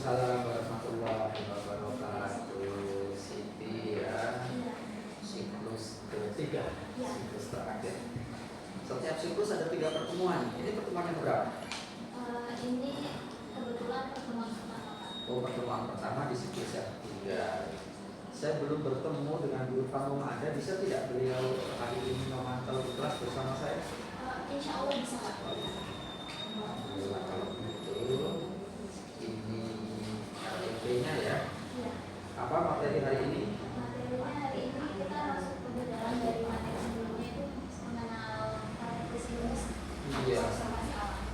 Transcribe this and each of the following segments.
Waalaikumsalam warahmatullahi wabarakatuh. Siti ya, siklus ketiga, siklus terakhir. Setiap siklus ada 3 pertemuan. Ini pertemuan yang berapa? Ini kebetulan pertemuan pertama, Pak. Oh, pertemuan pertama di siklus yang ketiga. Saya belum bertemu dengan Guru Kamu ada. Bisa tidak beliau hari ini memantau di kelas bersama saya? Insya Allah bisa, Pak. Alhamdulillah kalau begitu. Ini LP-nya ya. Iya. Apa materi hari ini? Materinya hari ini kita masuk ke dalam dari materi sebelumnya itu mengenal teoris ilmiah. Iya. Observasi alam.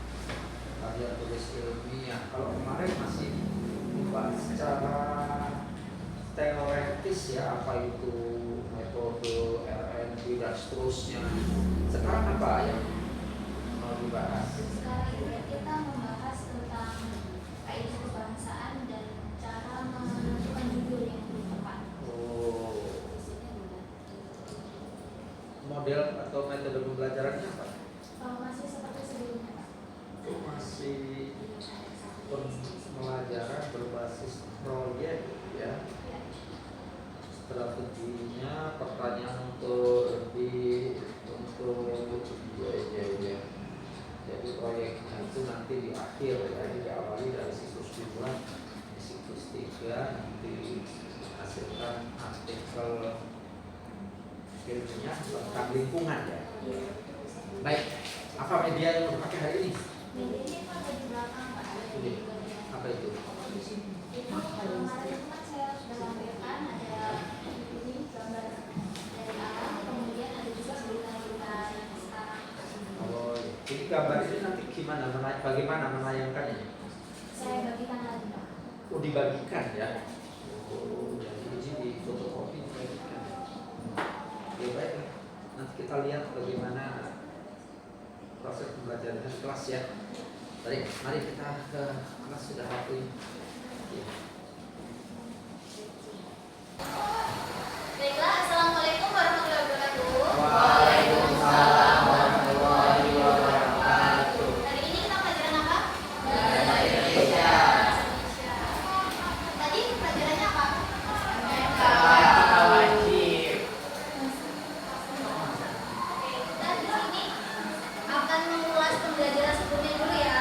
Karya tulis ilmiah. Kalau kemarin masih membahas secara teoretis ya, apa itu metode RNB dan seterusnya. Sekarang apa yang mau dibahas? Sekarang ini kita membahas tentang kaidah kebahasaan dan cara menentukan judul yang tepat. Oh, model atau metode pembelajarannya apa? Masih seperti sebelumnya, Pak. Itu masih pembelajaran berbasis proyek ya. Strateginya pertanyaan untuk ya. Jadi proyeknya itu nanti di akhir ya, diawali dari siklus 2, di siklus 3 nanti hasilkan artikel ilmiah tentang lingkungan ya. Baik, apa media yang mau dipakai hari ini? Media ini ada di belakang, Pak. Ada di bagian. Apa itu? Itu kemarin itu kan saya sudah lampirkan, ada ini gambar dari alam, kemudian ada juga berita-berita yang sekarang. Oh, ini gambar ini nanti gimana? Bagaimana menayangkannya? Saya bagikan lagi, Pak. Oh, dibagikan ya? Oh, jadi ini di fotokopi dibagikan. Oke, baik. Nanti kita lihat bagaimana proses pembelajaran di kelas ya. Baik, mari kita ke kelas sudah waktunya. Ya. Baiklah, Assalamualaikum warahmatullahi wabarakatuh. Waalaikumsalam warahmatullahi wabarakatuh. Hari ini kita pelajaran apa? Bahasa Indonesia. Tadi pelajarannya apa? Wajib. Oke, kita di sini akan mengulas pembelajaran sebelumnya dulu ya.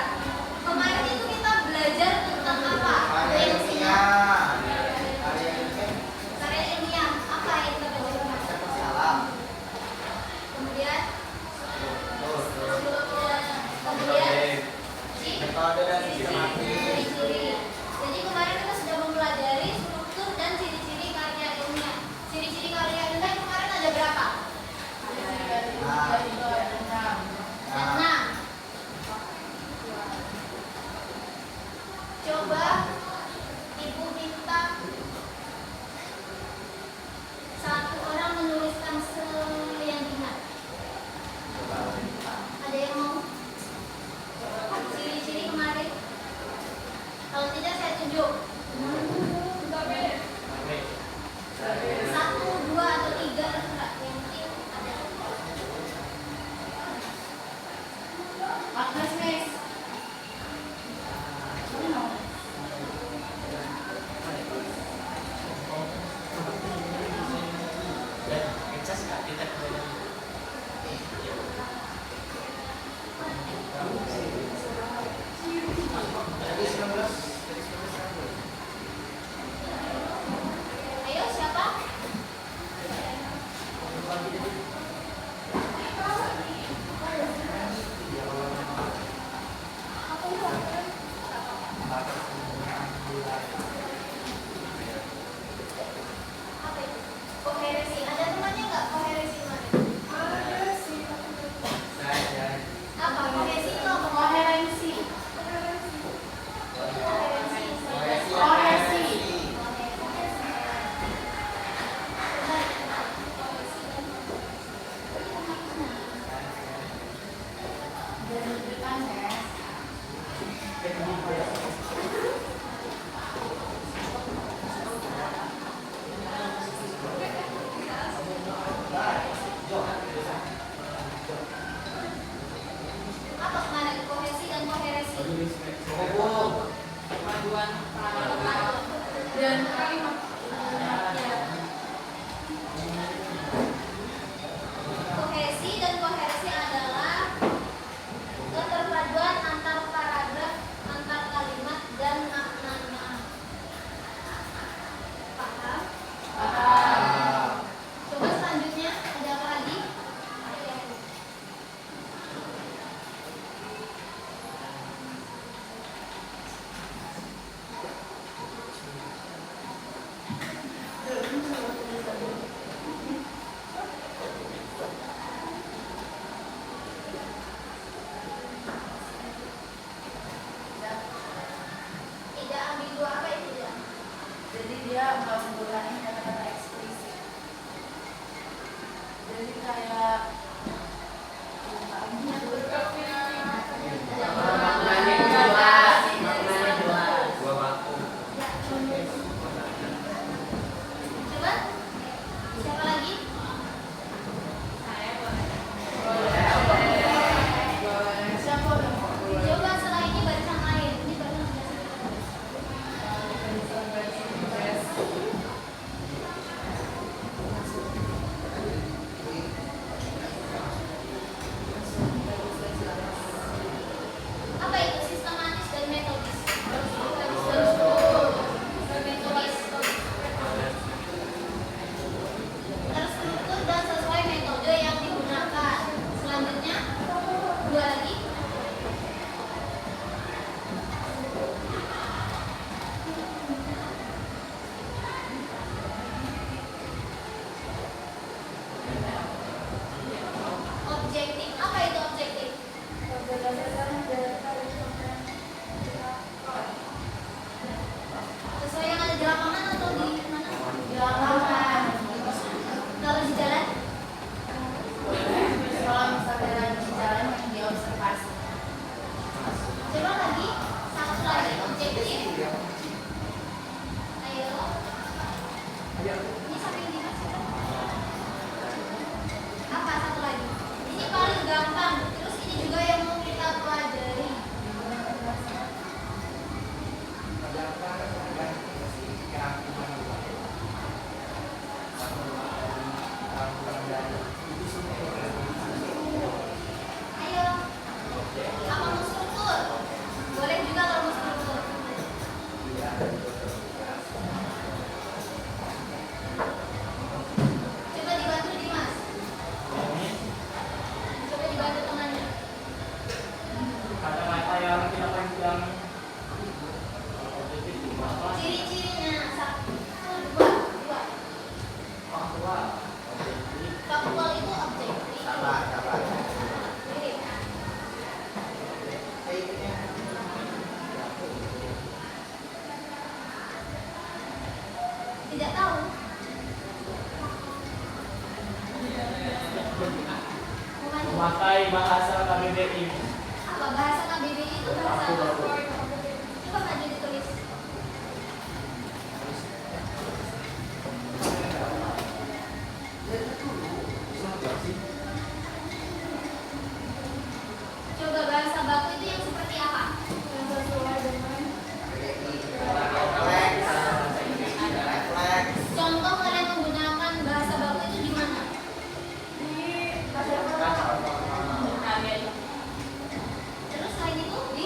Kemarin itu kita belajar tentang apa? Fungsinya. Karya ilmiah. Apa yang kita belajar kemarin? Kemudian Metode dan ciri-ciri. Jadi kemarin kita sudah mempelajari struktur dan ciri-ciri karya ilmiah. Ciri-ciri karya ilmiah kemarin ada berapa? Ada 6. Coba Ibu minta satu orang menuliskan yang diingat. Ada yang mau? Ciri-ciri kemarin. Kalau tidak saya tunjuk. 1, 2 atau 3 terserah. Yang penting ada. Agnes, Miss. Ayo siapa? Apa itu? Koherensi. Ada temannya nggak koherensi kemarin? Apa? Koherensi itu apa? Koherensi. dan kalimatnya. Kohesi dan kohersi adalah keterpaduan antar paragraf, antar kalimat dan maknanya. Paham? Paham. Coba selanjutnya ada apa lagi? Tidak ambigu, apa itu ya? Jadi dia nggak menggunakan kata-kata eksplisit. Jadi kayak Dua waktu. Coba siapa lagi? siapa udah mau Coba setelah ini barisan lain. Ini barisan apa itu sistematis dan metodis? Metodis. Terstruktur dan sesuai metode yang digunakan. Selanjutnya, dua lagi. Objektif, apa itu objektif? Sesuai yang ada di lapangan atau di mana? di lapangan. Kalau di jalan? Kalau misalnya di jalan yang diobservasi. Coba lagi, satu lagi objektif. Ayo. Ini sampai di mana? Apa satu lagi? Ini paling gampang. Terus ini juga yang mau kita pelajari. Ayo. Apa mau struktur? Boleh juga kalau mau struktur. Coba dibantu Dimas. Coba dibantu temannya. Kata-kata yang kita panjang Ciri-cirinya satu, dua. faktual Faktual itu objektif. Mirip. Tidak tahu. Bukan. memakai bahasa KBBI. Apa bahasa KBBI itu bahasa apa? Coba maju ditulis. Coba bahasa baku itu yang seperti apa? Yang sesuai dengan contoh kalian menggunakan bahasa baku itu di mana? Terus selain itu di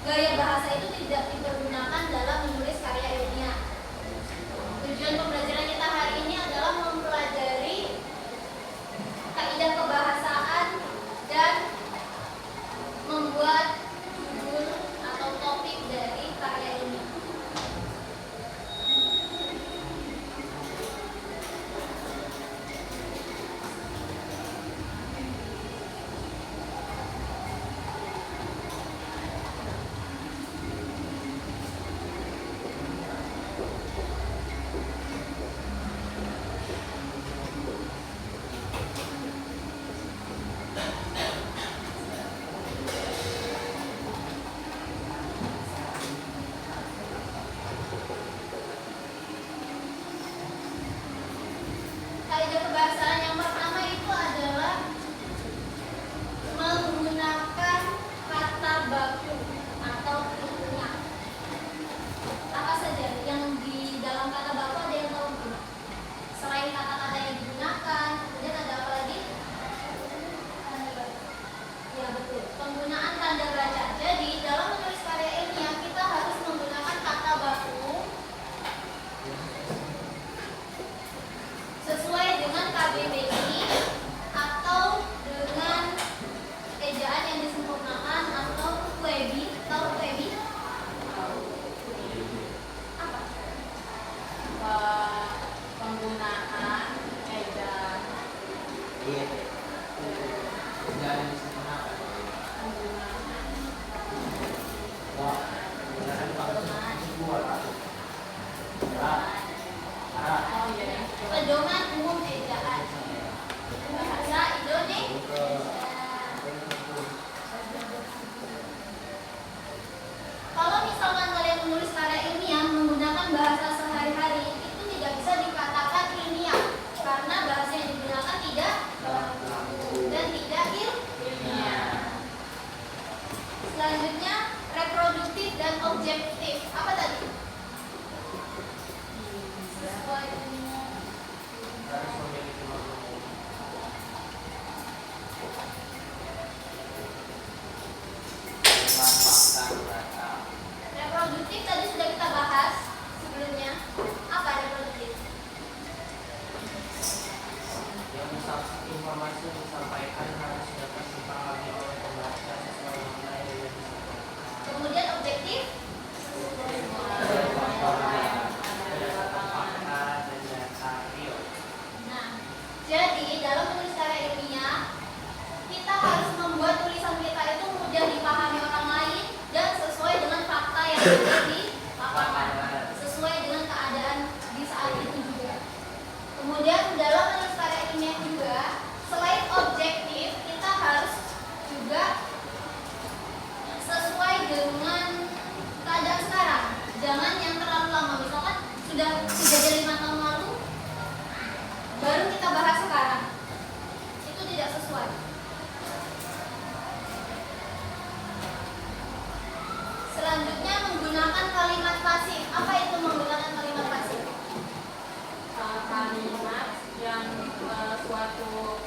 gaya bahasa itu tidak dipergunakan dalam menulis karya ilmiah. Tujuan pembelajaran kita hari ini adalah mempelajari kaidah kebahasaan dan membuat judul atau topik dari karya ilmiah. Kaidah kebahasaan yang pertama itu adalah menggunakan kata baku atau ilmiah. Apa saja yang di dalam kata baku, ada yang tahu belum? Selain kata-kata yang digunakan, kemudian ada apa lagi? Ya betul, penggunaan tanda baca. Jadi dalam menulis karya ilmiah kita harus menggunakan kata baku sesuai dengan KBBI atau dengan ejaan yang disempurnakan atau KWEBI. Tahu KWEBI? Apa? Penggunaan ejaan Iya. Jangan disempurnakan. penggunaan Wah, jangan pakai dua lah. oh iya Pedoman umum ejaan bahasa Indonesia. Kalau misalkan kalian menulis karya ilmiah menggunakan bahasa sehari-hari, itu tidak bisa dikatakan ilmiah karena bahasa yang digunakan tidak dan tidak ilmiah. Selanjutnya reproduktif dan objektif. Apa tadi? Sesuai dengan Harus memiliki makna umum. Dengan fakta data. reproduktif tadi sudah kita bahas sebelumnya. Apa reproduktif? Yang informasi yang disampaikan harus dapat dipahami oleh pembaca sesuai makna yang disampaikan. Kemudian objektif. Berdasarkan fakta dan data real. Nah, jadi dalam menulis karya ilmiah kita harus membuat tulisan kita itu mudah dipahami orang lain dan sesuai dengan fakta yang ada di lapangan, sesuai dengan keadaan di saat itu juga. Kemudian dalam menulis karya ilmiah juga, selain objektif, kita harus juga sesuai dengan keadaan sekarang. Jangan yang terlalu lama, misalkan sudah kejadian 5 tahun lalu baru kita bahas sekarang, itu tidak sesuai. Selanjutnya menggunakan kalimat pasif. Apa itu menggunakan kalimat pasif? kalimat yang suatu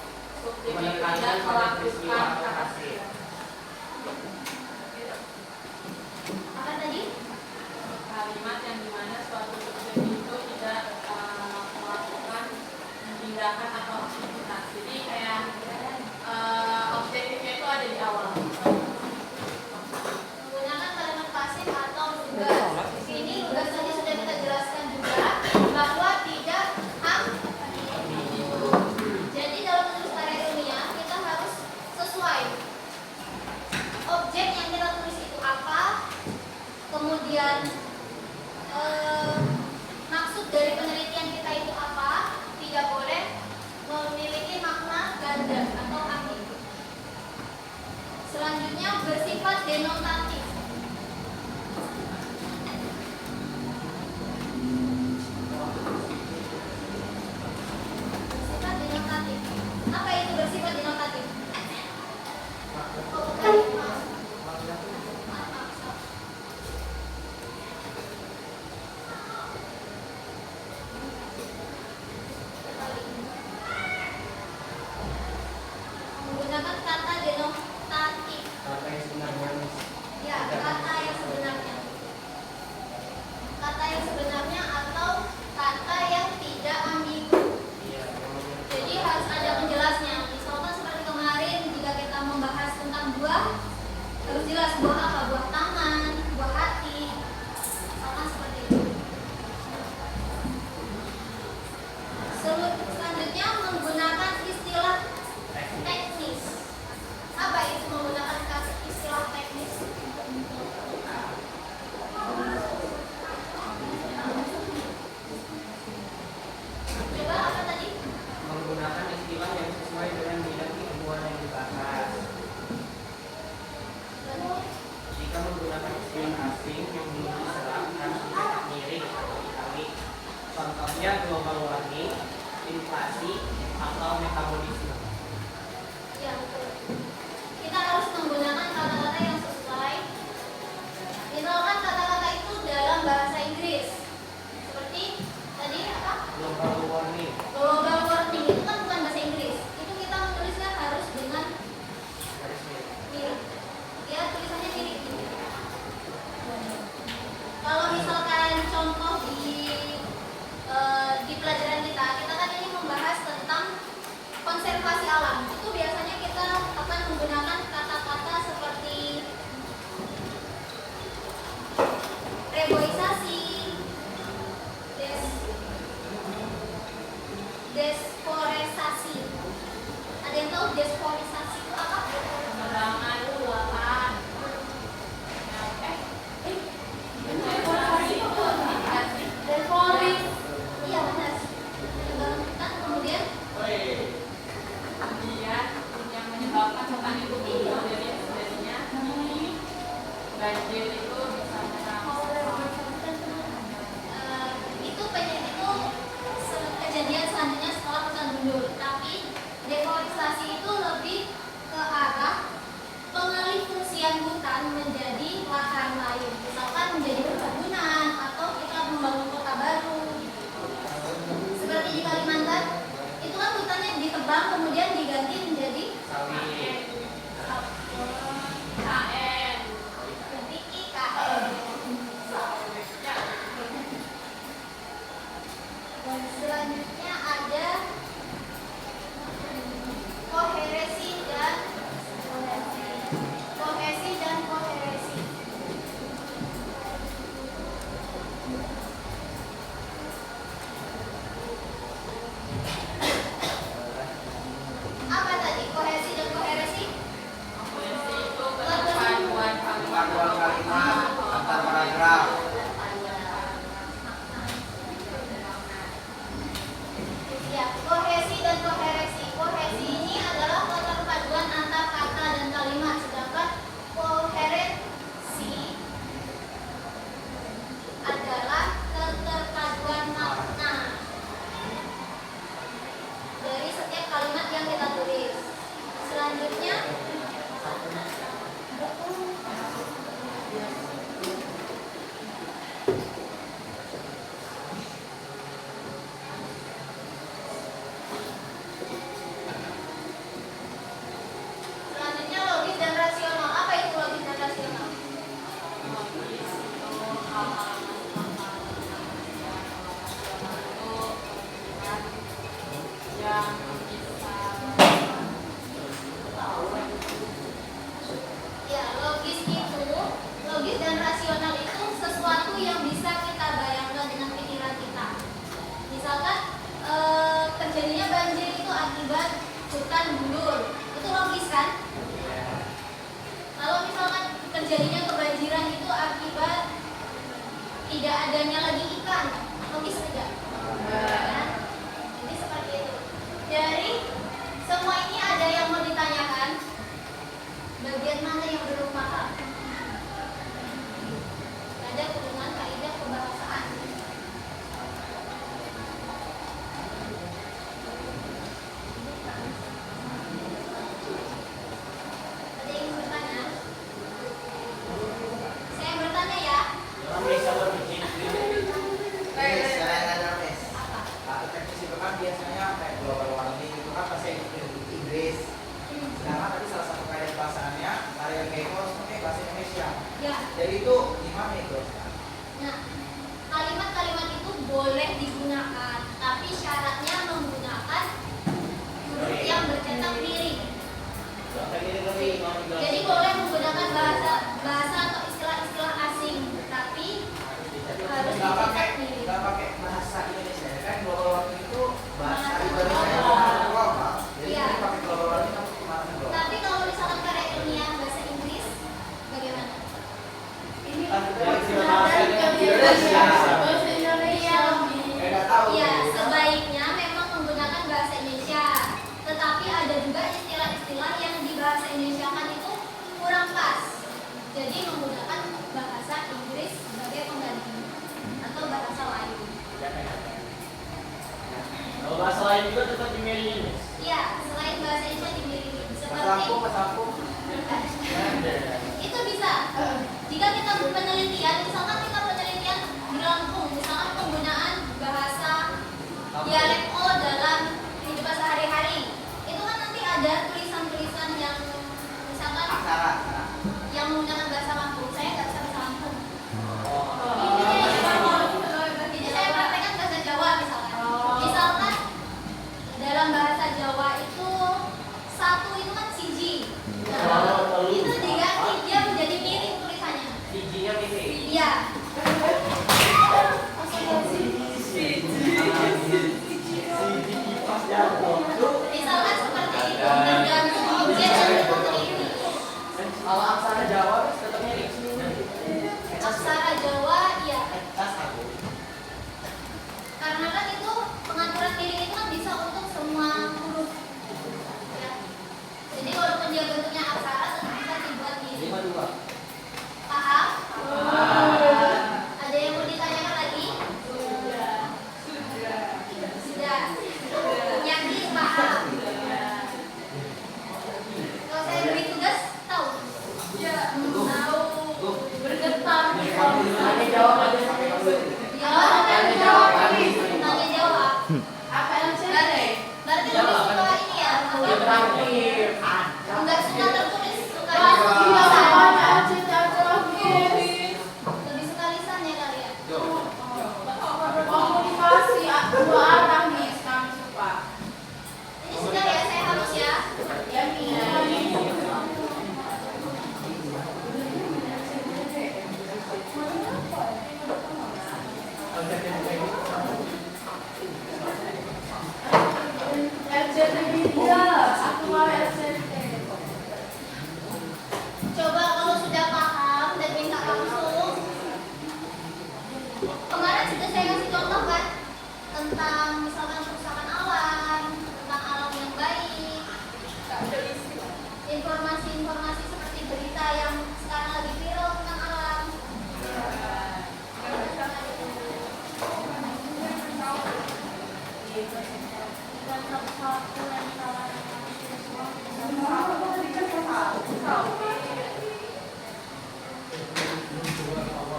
subjek itu Menekankan tidak pada peristiwa melakukan atau hasil. Apa tadi? kalimat yang dimana suatu subjek itu tidak melakukan tindakan atau aktivitas. Jadi kayak objektifnya itu ada di awal. Menggunakan kalimat pasif atau lugas. Di sini lugas tadi sudah kita jelaskan juga bahwa tidak ambigu. Jadi dalam menulis karya ilmiah kita harus sesuai objek yang kita tulis itu apa, kemudian maksud dari penelitian kita itu apa, tidak boleh memiliki makna ganda atau ambigu. Selanjutnya bersifat denotatif. Bersifat denotatif. Apa itu bersifat denotatif? Oh, bukan. Maaf. Menggunakan kata denotatif. Kata yang sebenarnya Ya, Harus jelas buah apa, buah tangan, buah hati, misalkan seperti itu. Selanjutnya menggunakan istilah teknis. Apa itu menggunakan istilah teknis? Coba apa tadi? Menggunakan istilah yang sesuai dengan bidang ilmuwan yang dibahas. Jika menggunakan istilah asing yang belum diserap harus dicetak miring atau italik. Contohnya global warming, inflasi, atau metabolisme. Ya, betul. Kita harus menggunakan kata-kata yang sesuai. Misalkan kata-kata itu dalam bahasa Inggris. Seperti tadi apa? Global warming. Global warming itu kan bukan bahasa Inggris. Itu kita menulisnya harus dengan Garis miring. mirip. Ya, tulisannya mirip. Kalau misalkan contoh di pelajaran kita kan ini membahas tentang konservasi alam. Itu biasanya kita akan menggunakan kata-kata seperti reboisasi, deforestation. Ada yang tahu deforestation itu apa? Penerangan luapan. Deforest. Iya benar. Kan kemudian yang menyebabkan hutan itu gugur jadinya banjir itu bisa itu kejadian selanjutnya setelah hutan gundul. Tapi deforestasi itu lebih ke arah pengalihfungsian hutan menjadi lahan lain, misalkan menjadi perkebunan atau kita membangun kota baru. Seperti di Kalimantan, itu kan hutannya ditebang kemudian diganti menjadi Sawit. KN. ganti IKN. Dan selanjutnya ada kohesi dan koheresi. Apa tadi kohesi dan koheresi? Kohesi itu keterpaduan Paduan kalimat antar paragraf. Ya, kohesi dan koheresi. Kohesi ini adalah keterpaduan antar kata dan kalimat, sedangkan koherensi adalah keterpaduan makna dari setiap kalimat yang kita tulis. Selanjutnya logis dan rasional. Apa itu logis dan rasional? yang bisa Ya, logis dan rasional itu sesuatu yang bisa kita bayangkan dengan pikiran kita. Misalkan terjadinya banjir itu akibat hutan gundul, itu logis kan? Kalau misalkan terjadinya kebanjiran itu akibat tidak adanya lagi ikan, logis tidak? Kan? Jadi seperti itu. Dari semua ini ada yang mau ditanyakan? Bagian mana yang belum paham? Ada hubungan kaidah kebahasaan. Ada yang bertanya? Saya bertanya ya. Teknis itu kan biasanya kayak global warming itu kan bahasa Inggris. Sedangkan tadi salah satu kaidah bahasannya Maria Gekos pakai bahasa Indonesia. Ya. Jadi itu gimana itu? Nah, kalimat-kalimat itu boleh digunakan, tapi syaratnya menggunakan huruf yang bercetak miring. Jadi boleh menggunakan bahasa lain juga tetap dimiringin, Miss. Iya, selain bahasa Indonesia dimiliki Mas aku. itu bisa. Jika kita penelitian, misalkan kita penelitian di Lampung, misalkan penggunaan bahasa dialek O dalam kehidupan sehari-hari, itu kan nanti ada tulisan-tulisan yang misalkan Aksara. yang menggunakan bahasa Lampung. Saya nggak bisa bahasa Lampung. Jadi saya praktekkan bahasa Jawa misalkan. Misalkan dalam bahasa Jawa itu satu itu kan siji. Itu diganti dia menjadi miring tulisannya. Bijinya miring. Iya. Misalkan seperti itu, tergantung objek yang kita teliti. Kalau aksara Jawa tetap miring. Aksara Jawa, iya. Tas aku. Karena kan itu pengaturan miring itu kan bisa untuk semua huruf. Ya. Jadi walaupun dia bentuknya aksara, tetap bisa dibuat miring. 52. Paham? Ada yang mau ditanyakan lagi? Sudah. Yakin paham? Kalau saya beri tugas, tahu? Tahu. Bergetar. Tanya jawab aja sampai kamu. Ya, tanya jawab. Tanya jawab. Apa yang Berarti lebih suka ini ya? Yang terakhir. Enggak suka tertulis, suka lebih suka lisan ya kalian? komunikasi dua arah nih kami suka. Ini sudah ya, saya harus ya. Ya nih. Aku mau LCD. Coba kalau sudah paham dan minta langsung. Kemarin sudah saya kasih contoh kan tentang misalkan kerusakan alam, tentang alam yang baik, informasi-informasi seperti berita yang sekarang lagi viral tentang alam.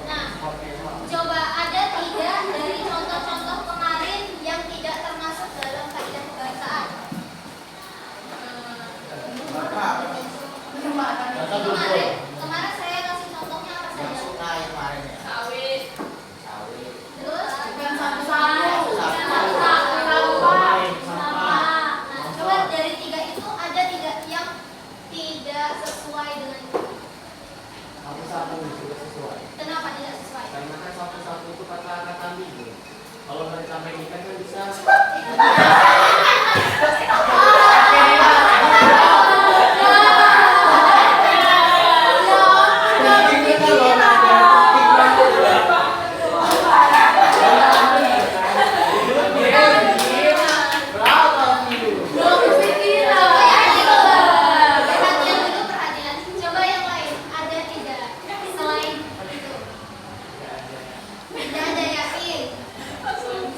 Nah, coba ada tidak dari contoh-contoh kemarin yang tidak termasuk dalam kaidah kebangsaan? Kemarin saya kasih contohnya apa saja? Sawit. Terus Satu-satu. sampah. Nah, coba dari tiga itu ada tidak yang tidak sesuai dengan itu? Sapu-sapu juga sesuai. Kenapa tidak sesuai? Karena kan sapu-sapu itu kata-kata ambigu. Kalau nggak disampaikan kan bisa. Perhatian. Coba yang lain ada tidak selain itu? Tidak ada, yakin.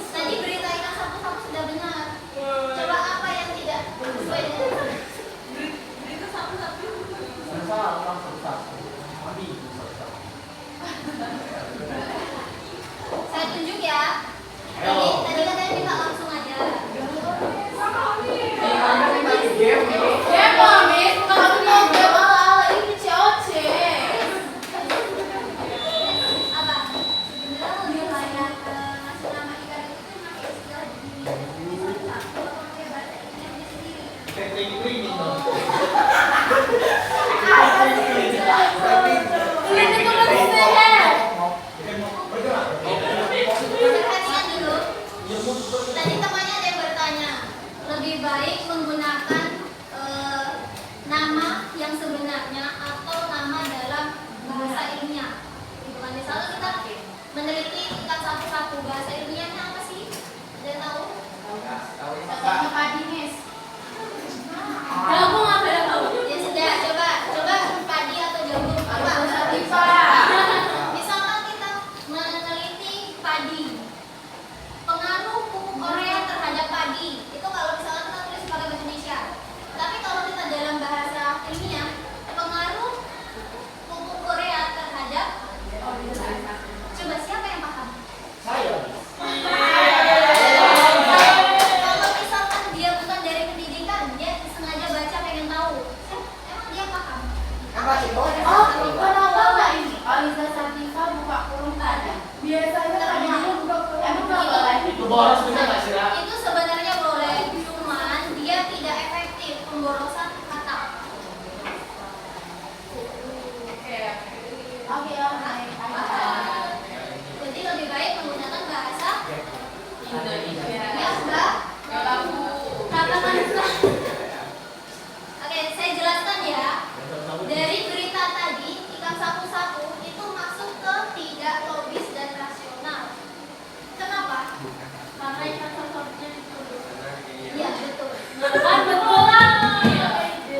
Tadi berita ikan sapu-sapu sudah benar. boros bener nggak sih, Ra? Itu sebenarnya boleh, cuman dia tidak efektif pemborosan kata. Oke, jadi lebih baik menggunakan bahasa Indonesia. ya, Mbak. Katakan Oke, saya jelaskan ya. Dari berita tadi, ikan sapu-sapu itu masuk ke tidak logis dan rasional. Kenapa? Karena ikan sapu-sapunya dituduh. Iya, betul. Kan betulan.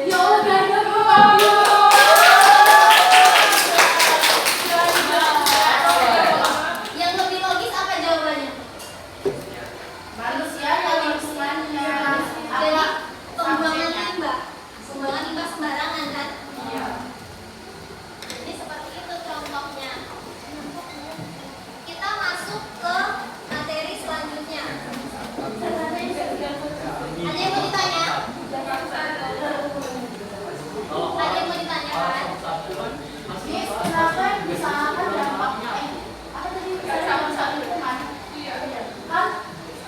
Ya Allah, ganda banget. Yang lebih logis apa jawabannya? Manusia yang lingkungannya. Jadi pembuangan limbah. Pembuangan limbah sembarangan kan? Iya. Jadi seperti itu contohnya. Kita masuk ke materi selanjutnya. Ada yang mau ditanya? Ada yang mau ditanyakan? Miss, kenapa misalkan dampaknya apa tadi Ikan sapu-sapu kan? kan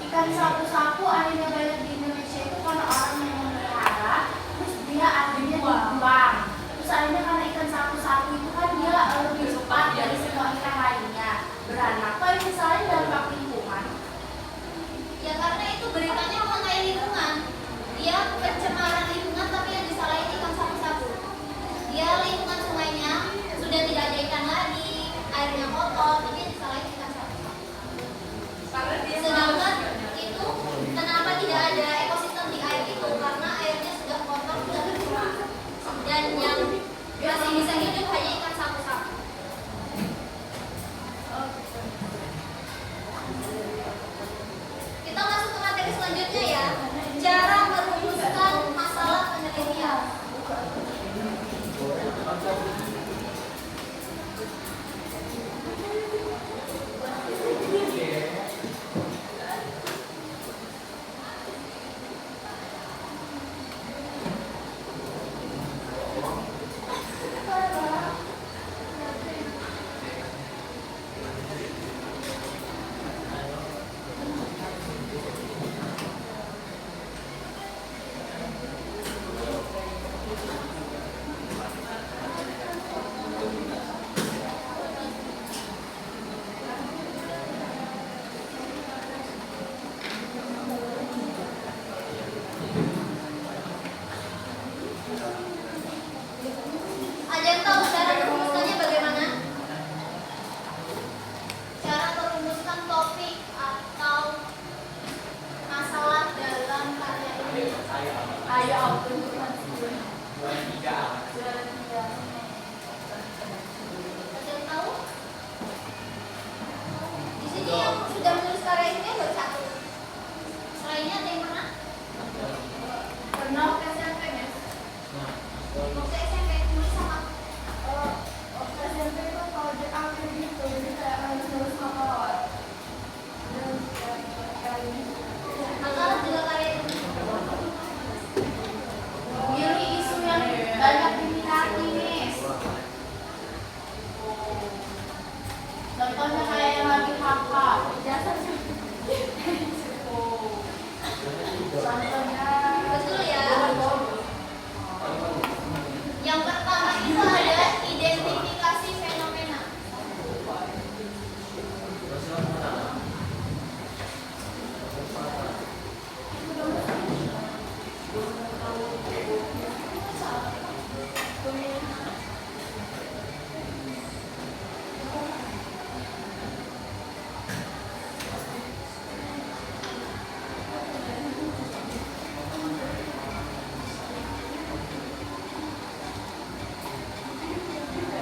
ikan sapu-sapu akhirnya banyak di Indonesia itu karena orang yang memelihara, terus dia akhirnya dibuang. Terus akhirnya karena ikan sapu-sapu itu kan dia lebih cepat dari semua ikan lainnya beranak. Kalau misalnya dampak lingkungan, Ya karena itu beritanya mengenai lingkungan. Dia pencemaran lingkungan tapi yang disalahin ikan sapu-sapu. Dia lingkungan sungainya sudah tidak ada ikan lagi, airnya kotor, tapi yang disalahin ikan sapu-sapu. Karena dia Sedangkan itu kenapa tidak ada ekosistem di air itu? Karena airnya sudah kotor, sudah bercemar. Dan yang masih bisa hidup hanya ikan sapu-sapu. Kita masuk ke materi selanjutnya ya. Cara merumuskan masalah penelitian. Ada yang tahu cara merumuskannya bagaimana? Cara merumuskan topik atau masalah dalam karya ini. ayo tunjukkan. Ada yang tahu? Di sini yang sudah menulis karya ini baru satu. Selainnya ada yang pernah? Pernah SMP, Miss? Waktu SMP tulis sama Waktu SMP itu kalau dia akhir gitu, jadi kayak harus nulis makalah. Dan kayak gitu. makalah juga karya ini. Ini isu yang banyak diminati, Miss. Contohnya kayak yang lagi hak-hak. Contohnya Betul ya. Yang pertama itu ada identifikasi fenomena.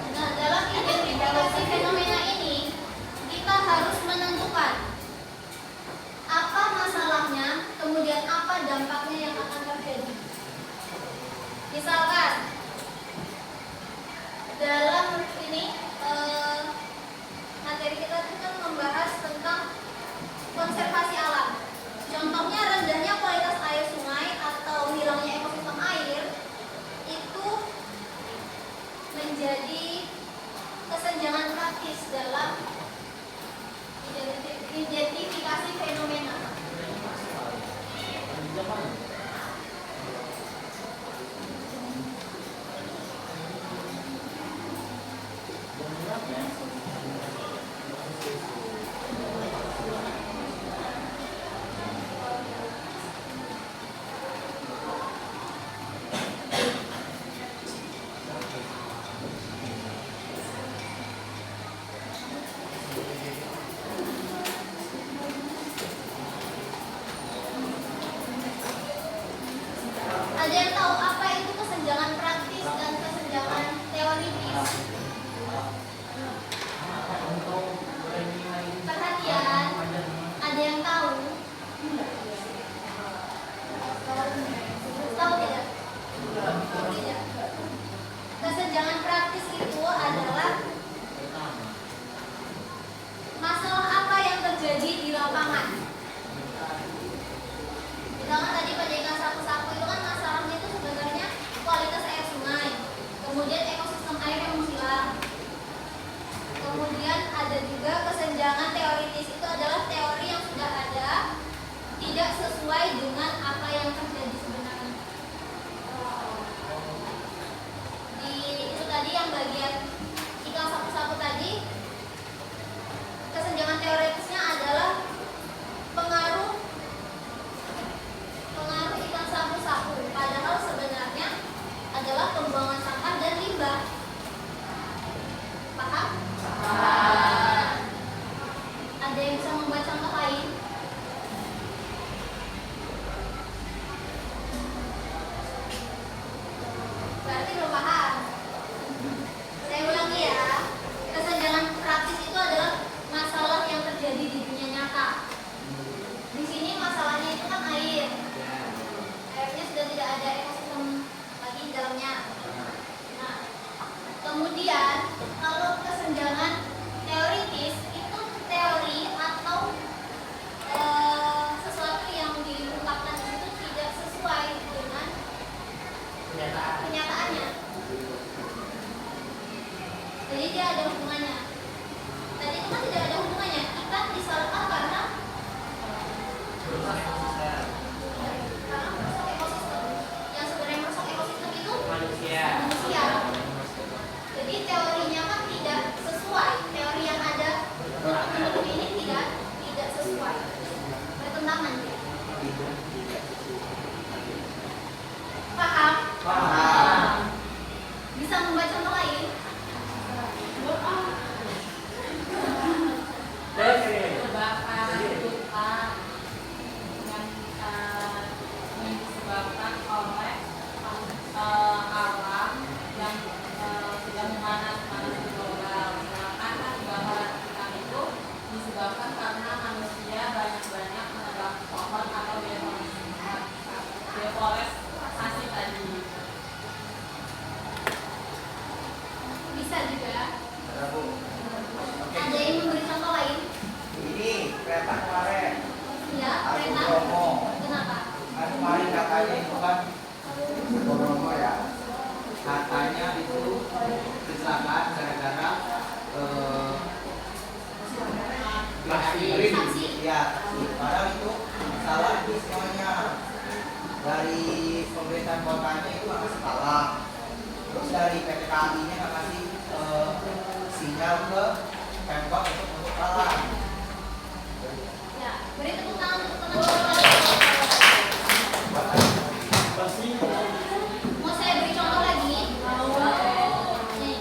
Nah, dalam identifikasi fenomena ini, kita harus menentukan apa masalahnya, kemudian apa dampaknya yang akan terjadi. Misalkan, dalam ini materi kita itu kan membahas tentang konservasi alam. Contohnya rendahnya kualitas air sungai atau hilangnya ekosistem air itu menjadi kesenjangan praktis dalam identifikasi fenomena. Ada yang tahu apa itu kesenjangan praktis dan kesenjangan teoritis? Perhatian, ada yang tahu? Tahu tidak? Tahu tidak? Kesenjangan praktis itu adalah masalah apa yang terjadi di lapangan. Misalkan tadi pada ikan sapu-sapu itu kan masalahnya itu sebenarnya kualitas air sungai, kemudian ekosistem air yang menghilang. Kemudian ada juga kesenjangan teoritis, itu adalah teori yang sudah ada tidak sesuai dengan apa yang terjadi sebenarnya. Di itu tadi yang bagian ikan sapu-sapu tadi, kesenjangan teoritisnya adalah pengaruh ikan sapu-sapu, padahal sebenarnya adalah pembuangan sampah dan limbah. Paham? Ada yang bisa membuat contoh lain? Berarti belum paham. Saya ulangi ya. Kesenjangan praktis itu adalah masalah yang terjadi di dunia nyata. Di sini masalahnya itu kan air. Airnya sudah tidak ada ekosistem lagi di dalamnya. Nah, kemudian kalau kesenjangan teoritis itu teori atau sesuatu yang diungkapkan di situ tidak sesuai dengan kenyataannya. Jadi dia ada hubungannya. Tadi itu kan tidak ada hubungannya. Ikan disalahkan karena merusak ekosistem. Yang sebenarnya merusak ekosistem itu Manusia. Jadi teorinya kan tidak sesuai. Teori yang ada untuk ini tidak sesuai. Bertentangan. Paham? Paham. Bisa membaca contoh lain? Kebakaran hutan yang disebabkan oleh alam yang sedang panas global. Sedangkan kebakaran hutan itu disebabkan karena manusia banyak-banyak menebang pohon atau deforestasi tadi. Bisa juga. Bu. Ada yang memberi contoh lain? Ini kereta kemarin, Ya, aku kereta. Bromo. Kenapa? Kan kemarin katanya itu kan Bromo ya. Katanya itu kecelakaan gara-gara Saksi. ya, padahal itu salah itu semuanya. Dari pemerintahan kotanya itu nggak kasih talang. Terus dari PT KAI-nya nggak kasih sinyal ke Pemkot untuk talang. Ya, beri tepuk tangan untuk teman-teman. Mau saya beri contoh lagi? Nih,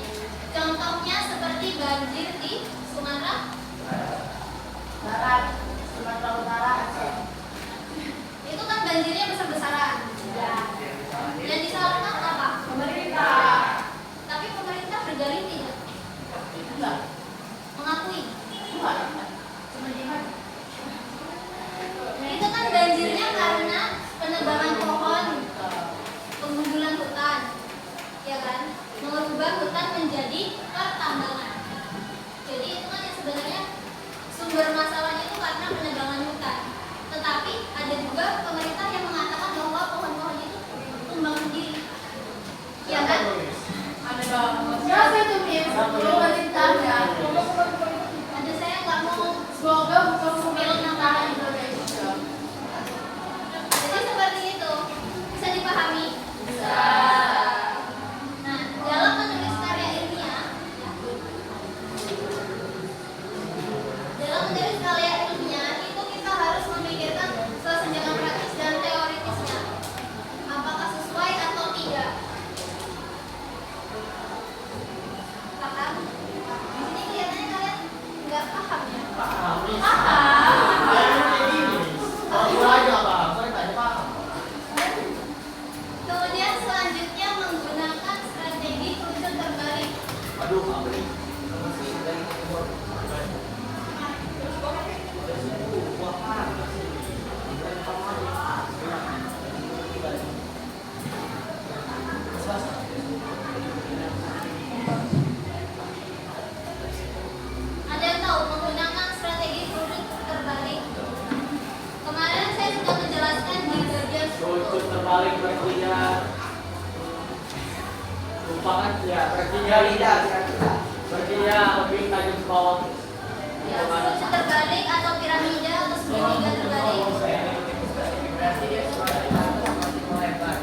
contohnya seperti banjir di Sumatera Barat, Sumatera Utara, Aceh. itu kan banjirnya besar-besaran. Ya. Yang disalahkan apa? Pemerintah. Tapi pemerintah berdalih tidak? Enggak. Mengakui. Enggak. Cuma diam. Itu kan banjirnya karena penebangan pohon, penggundulan hutan, ya kan? Mengubah hutan menjadi pertambangan. Jadi itu kan yang sebenarnya sumber masalahnya itu karena penebangan hutan. Tetapi ada juga pemerintah yang mengatakan bahwa pohon-pohon itu tumbang sendiri, ya kan? Ada dong. Siapa itu, Min? Pemerintah ya. Ada saya nggak mau Semoga bukan pemerintah Indonesia. Jadi seperti terbalik berartinya lupakan ya berartinya tidak kira-kira. berartinya lebih tajam ke bawah. Ya, kerucut terbalik atau piramida atau segitiga terbalik. Berarti dia semakin semakin melebar.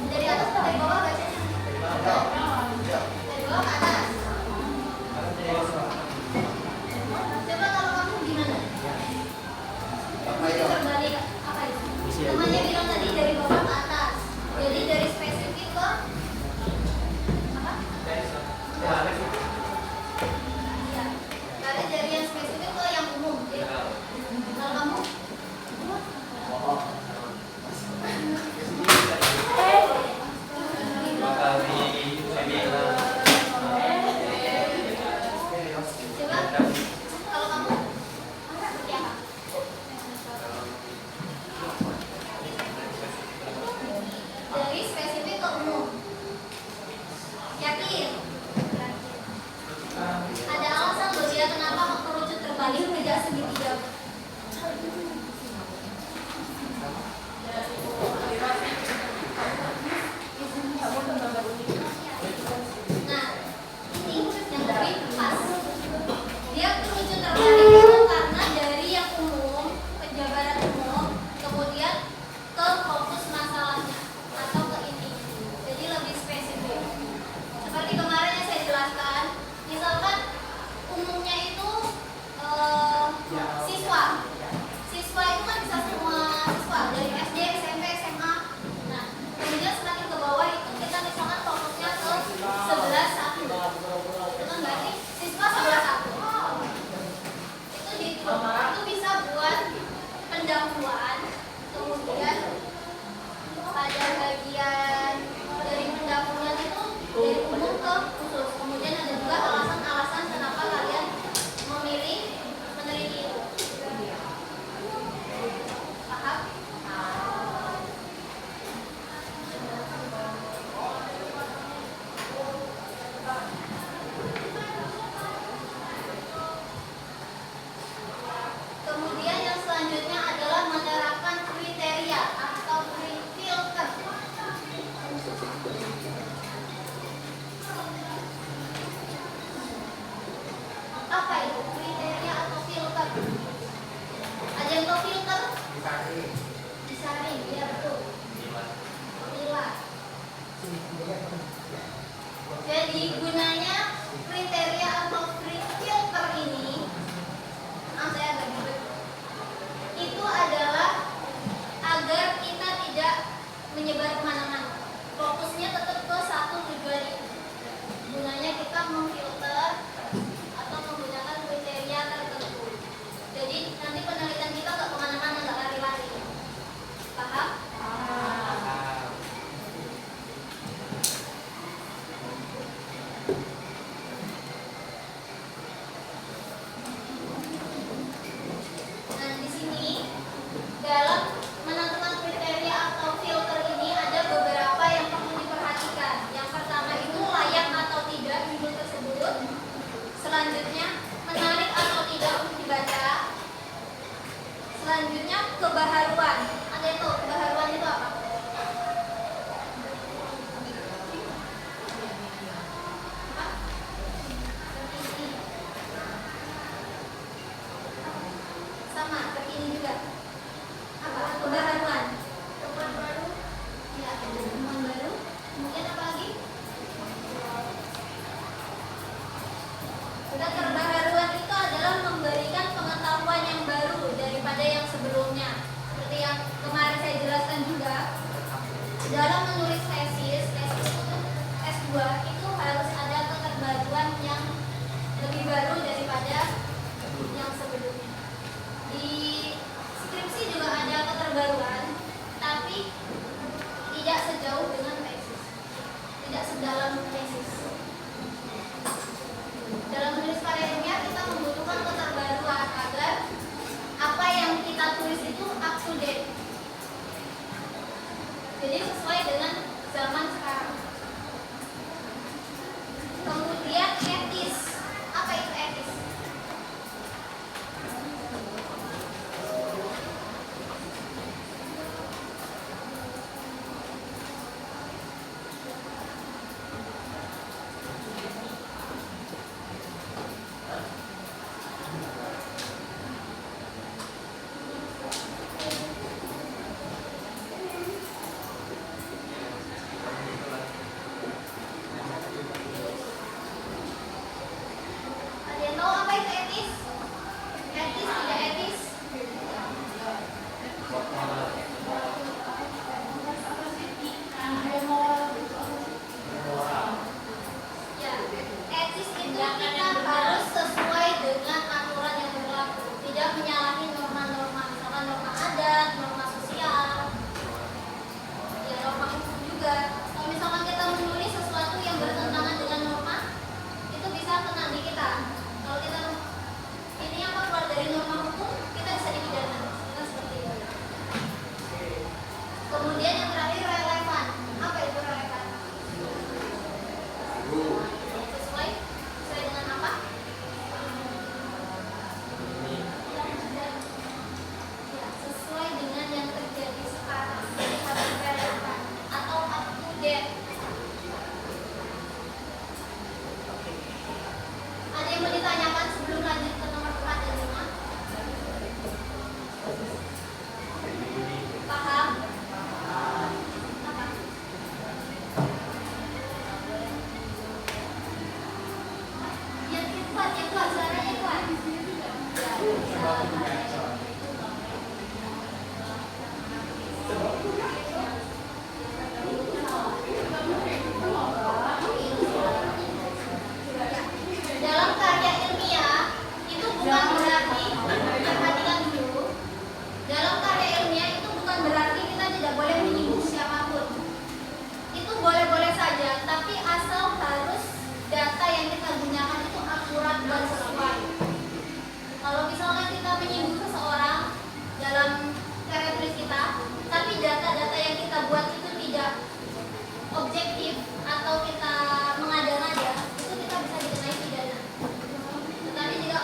Dari atas ke dari bawah bacanya. Ya. Dari bawah ke atas. Coba kalau kamu gimana? Apa Kerucut itu? terbalik apa itu? Namanya bilang tadi dari bawah ke atas. Jadi dari spesifik ke apa? Iya. Tarik dari yang spesifik ke yang umum. Ya. Kalau kamu? Coba kalau kamu seperti apa? Dari spesifik ke umum. Yakin? Ada alasan loh dia kenapa kerucut terbalik tidak segitiga? Nah, ini yang lebih pas. Dia kerucut terbalik itu karena dari yang umum, penjabaran umum, kemudian ke fokus masalahnya atau ke inti. Jadi lebih spesifik. Seperti kemarin yang saya jelaskan, misalkan umumnya itu siswa. Siswa itu kan bisa semua siswa dari SD, SMP, SMA. Nah, kemudian semakin ke bawah itu kita misalkan fokusnya ke 11-1. Itu kan berarti siswa 11-1. Itu bisa buat pendahuluan. Kemudian pada bagian dari pendahuluan itu dari umum ke khusus. Kemudian ada juga alasan-alasan kenapa kalian memilih meneliti itu. Paham? Kemudian yang selanjutnya adalah menerapkan kriteria atau filter. Apa itu kriteria atau filter? Ada yang tahu filter? Disaring, ya betul. Memilah. Jadi gunanya kriteria atau filter ini, saya agak ribet. Itu adalah agar kita tidak menyebar kemana-mana. Fokusnya tetap ke satu tujuan itu. Gunanya kita memfilter atau menggunakan kriteria tertentu. Jadi nanti penelitian kita nggak kemana-mana, nggak lari-lari. Paham? Nah, di sini dalam menentukan kriteria atau filter ini ada beberapa yang perlu diperhatikan. Yang pertama itu layak atau tidak judul tersebut. Selanjutnya menarik atau tidak untuk dibaca. Selanjutnya kebaharuan. Ada itu kebaharuan itu apa? Apa? Terkini. Sama, terkini juga. Apa? Kebaharuan. Teman baru. Ya, teman baru. Kemudian apa lagi? Keterbaharuan itu adalah memberikan pengetahuan yang baru daripada yang sebelumnya. Seperti yang kemarin saya jelaskan juga, dalam menulis tesis itu S2 itu harus ada keterbaruan yang lebih baru daripada yang sebelumnya. Di skripsi juga ada keterbaruan, tapi tidak sejauh dengan tesis, tidak sedalam tesis. Dalam menulis karya etis, etis tidak etis. Ya, etis itu kita harus sesuai dengan aturan yang berlaku, tidak menyalahi norma-norma, misalkan norma adat, norma sosial, ya norma hukum juga. Kalau misalkan kita menulis sesuatu yang bertentangan dengan norma, itu bisa kena di kita. Kalau kita ini apa keluar dari norma hukum, kita bisa dipidana. Kita seperti itu. Kemudian yang terakhir relevan. Apa itu relevan? Sesuai dengan apa? Ya, sesuai dengan yang terjadi sekarang. Jadi harus relevan atau up to date. Ada yang mau ditanyakan sebelum lanjut ke nomor 4 dan 5? Paham? Apa? Yang kuat, suaranya kuat. Dalam karya ilmiah itu bukan berarti, perhatikan dulu. Dalam karya ilmiah itu bukan berarti kita tidak boleh menyinggung siapapun. Itu boleh-boleh saja, tapi asal harus data yang kita gunakan itu akurat dan sesuai. Kalau misalnya kita menyinggung seseorang dalam karya tulis kita, tapi data-data yang kita buat itu tidak objektif atau kita mengada-ngada, itu kita bisa dikenai pidana. Tetapi jika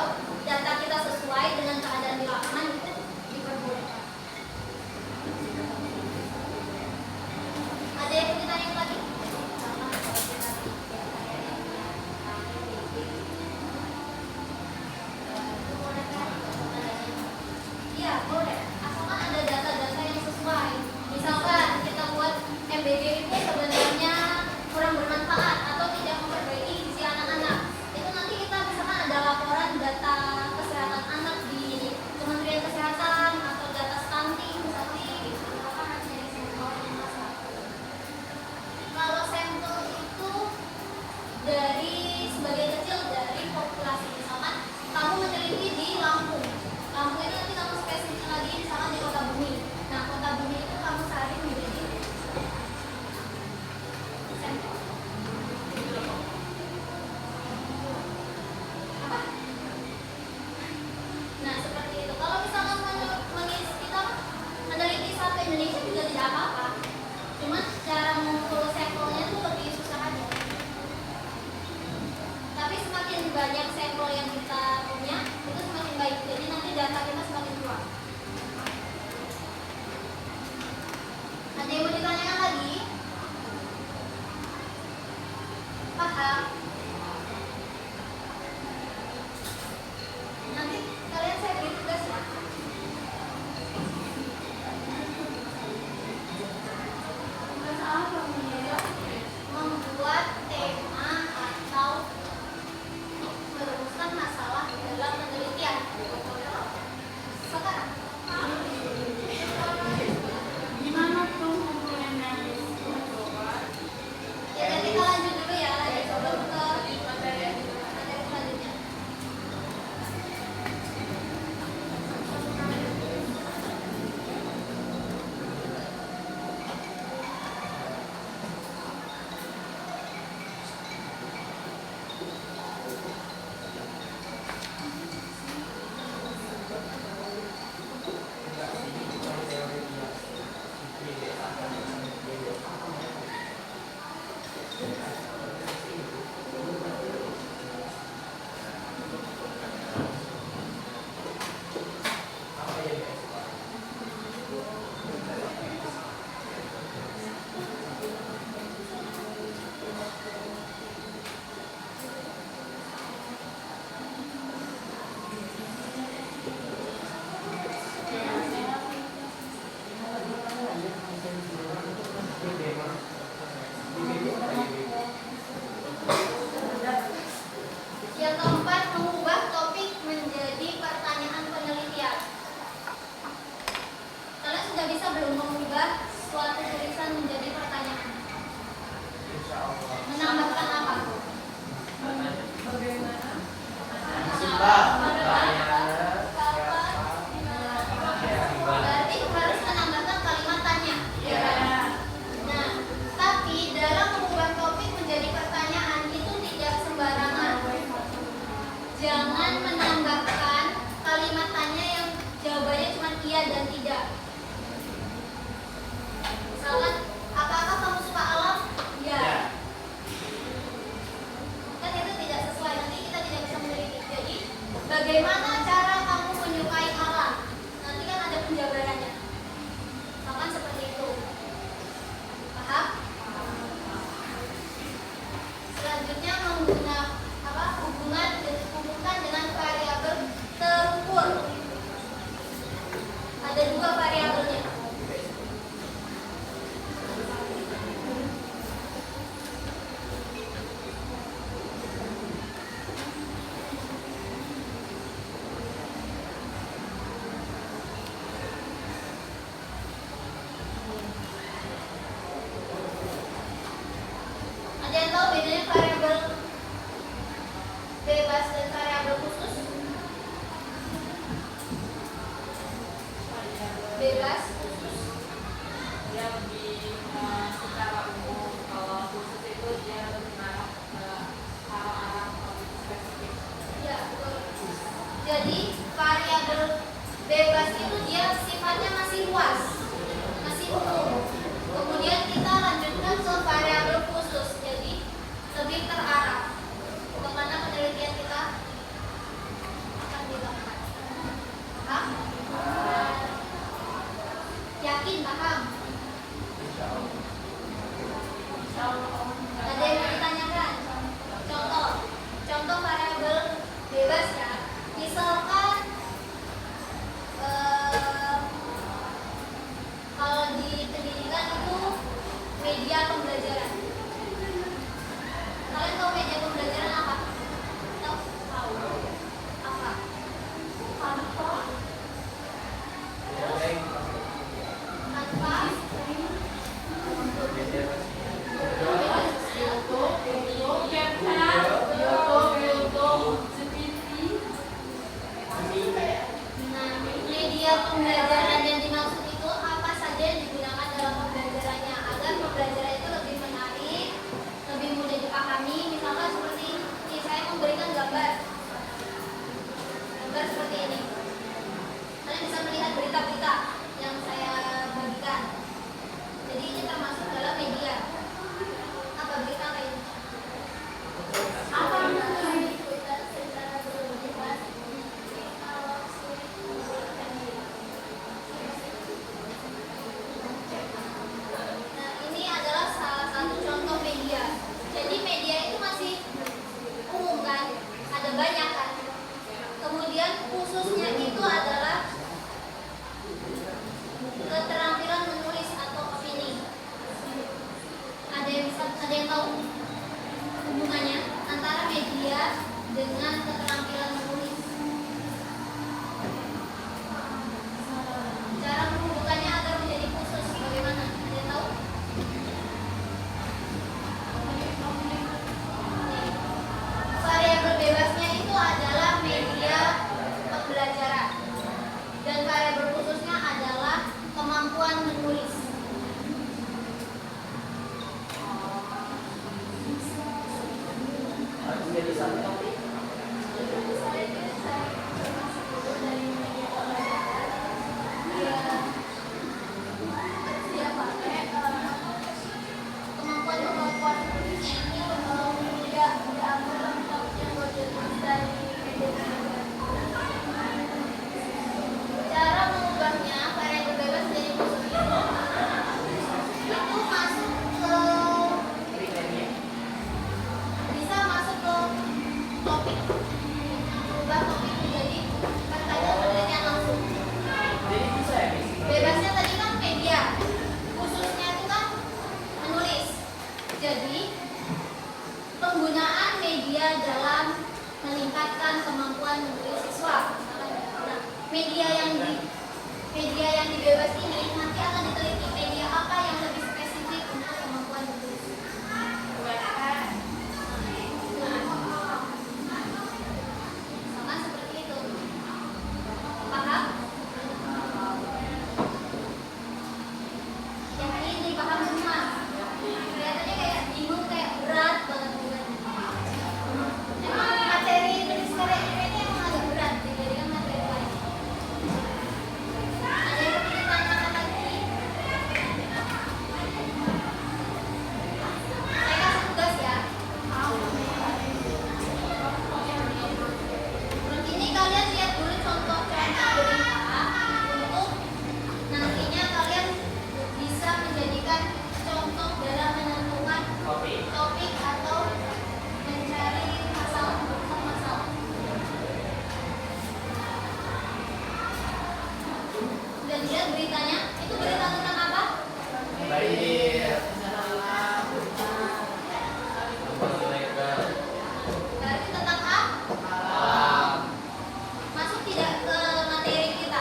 data kita sesuai dengan keadaan di lapangan, itu diperbolehkan. Ada yang ditanya lagi? Iya, boleh. Asalkan ada data-data yang sesuai. Misalkan kita buat MBG itu sebenarnya kurang bermanfaat atau tidak memperbaiki gizi anak-anak. Itu nanti kita misalkan ada laporan data kesehatan anak di Kementerian Kesehatan atau data stunting misalnya, maka harus jadi sampel yang masak. Kalau sampel itu dari sebagian kecil dari populasi, misalkan kamu meneliti di Lampung. Lampung itu nanti kamu spesifik lagi misalkan di Kota Bumi. Nah, Kota Bumi itu kamu saring menjadi sampel. Apa? Nah, seperti itu. Kalau misalkan kita meneliti satu Indonesia juga tidak apa-apa. Cuma cara mengukur sampelnya itu lebih susah aja. Tapi semakin banyak sampel yang kita punya, itu semakin baik. Jadi nanti data kita semakin kuat. Ada yang mau ditanyakan lagi? Paham? Nanti kalian saya beri tugas ya. Tugas apa nih? Membuat tema atau merumuskan masalah dalam penelitian. Sekarang Gimana tuh ngumpulin ya nanti kita lanjut dulu ya, lanjut sebelum ke materi selanjutnya. Yang keempat, mengubah topik menjadi suatu tulisan menjadi pertanyaan? Insya Allah. Menambahkan apa? Bagaimana? Berarti harus menambahkan kalimat tanya. Nah, tapi dalam mengubah topik menjadi pertanyaan itu tidak sembarangan. Jangan menambahkan kalimat tanya yang jawabannya cuma iya dan tidak. Misalkan, apakah kamu suka alam? Ya. Kan itu tidak sesuai, nanti kita tidak bisa meneliti. Jadi, bagaimana cara kamu menyukai alam? Nanti kan ada penjabarannya. Misalkan seperti itu. Paham? Selanjutnya menggunakan hubungkan dengan variabel terukur. Ada dua variabelnya. Ada yang tahu bedanya variabel bebas dan variabel khusus? Bebas, khusus. Dia lebih secara umum. Kalau khusus itu dia lebih mengarah ke arah-arah spesifik. Ya, betul. Jadi variabel bebas itu dia sifatnya masih luas, masih umum. Kemudian kita lanjutkan ke variabel khusus, jadi lebih terarah kemana penelitian kita akan dilakukan. Paham? Yakin paham? Ada yang mau ditanyakan? Contoh variabel bebas ya. Misalkan kalau di pendidikan itu media pembelajaran. Kalian tahu media pembelajaran apa? Tahu? Apa? Kanva. Terus? Kanva. Nah, media pembelajaran yang dimaksud itu apa saja yang digunakan dalam pembelajarannya agar pembelajaran itu lebih menarik, lebih mudah dipahami. Misalkan seperti ini, saya memberikan gambar seperti ini. Kalian bisa melihat berita-berita yang saya bagikan. Jadi ini termasuk dalam media. Apa berita kayak ini? Apa Nah, ini adalah salah satu contoh media. Jadi media itu masih umum kan? Ada banyak kan? Kemudian khususnya itu adalah keterampilan menulis atau opini. Ada yang tahu hubungannya antara media dengan keterampilan menulis? Cara menghubungkannya agar menjadi khusus bagaimana? Ada yang tahu? Variabel bebasnya itu adalah media pembelajaran dan variabel khususnya adalah kemampuan menulis. Harus jadi satu topik. Kemampuan menulisnya ini tidak ambil contohnya buat dari cara mengubahnya variabel bebas menjadi khusus itu masuk ke bisa masuk ke topik, ubah topik menjadi pertanyaan penelitian langsung. Jadi bisa ya, Miss? Bebasnya tadi kan media, khususnya itu kan menulis. Jadi penggunaan media dalam meningkatkan kemampuan menulis siswa. Nah, media media yang dibebas ini nanti akan diteliti media apa yang lebih spesifik untuk kemampuan menulis. Sama seperti itu. Paham? Yang ini paham semua. Kelihatannya kayak bingung, kayak berat banget juga. Emang materi nulis karya ilmiah ini emang agak berat dibandingkan materi lain. Ada yang ingin ditanyakan lagi? Saya kasih tugas ya. Ini kalian lihat dulu contoh-contoh berita untuk nantinya kalian bisa menjadikan contoh dalam menentukan topik atau mencari masalah. Udah lihat beritanya? Itu berita tentang apa? Berarti tentang apa? Masuk tidak ke materi kita?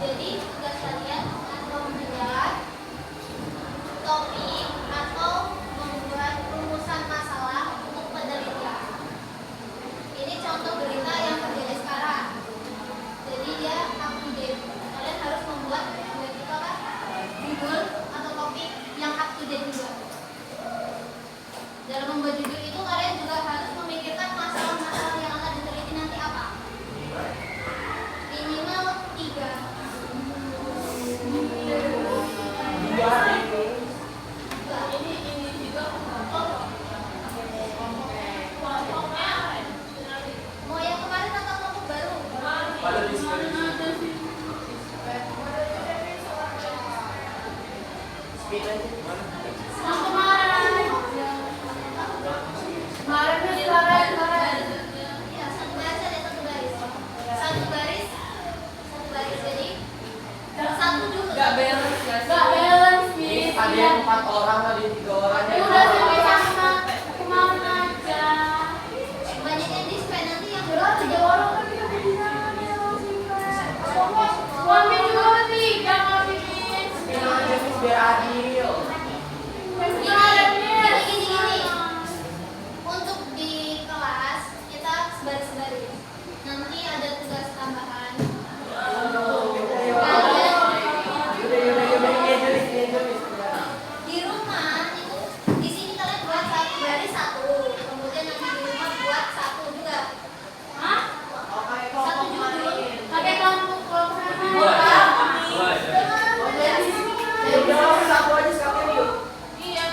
Jadi tugas kalian akan membuat topik atau membuat rumusan masalah untuk penelitian. Ini contoh berita yang terjadi sekarang. Jadi dia up to date. Kalian harus membuat itu apa? Judul atau topik yang up to date juga. Dalam membuat judul itu kalian juga harus memikirkan masalah-masalah yang akan diteliti nanti apa. Minimal 3. Mau yang kemarin atau kelompok baru? Ya, satu baris ada satu baris. Satu baris. Jadi satu dulu. Gak balance gak sih? Gak balance, Miss. Ada yang 4 orang, ada yang 3 orang. Ya udah sampai sama kemana aja. Banyak yang display nanti yang Udah 3 orang kan kita bisa suami juga bertiga nggak bikin. Biar adil. Gini. Untuk di kelas kita sebaris-baris. Nanti ada tugas tambahan. Di rumah itu di sini kalian buat satu baris satu. Kemudian nanti di rumah buat satu juga. Hah? Satu judul. Pakai kelompok Dua. Jangan Satu aja sekalian yuk. Iya,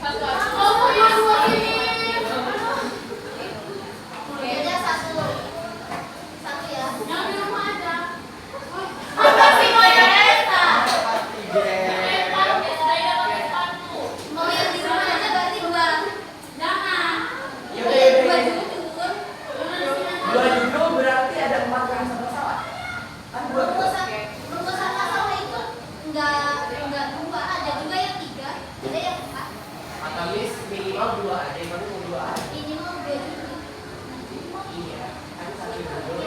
satu aja. kelompok yang dua ini. Beda satu. Satu ya. Yang di rumah aja. Apa sih mau ya Esta? Mau yang di rumah aja berarti dua. Jangan. Dua judul. Dua judul berarti ada 4 yang salah. Kan 2. Rumusan masalah itu enggak dua, ada juga yang 3, ada yang 4. Kata Miss minimal 2 aja, emang mau 2 aja. Minimal 2 judul. Iya, kan 1 judul.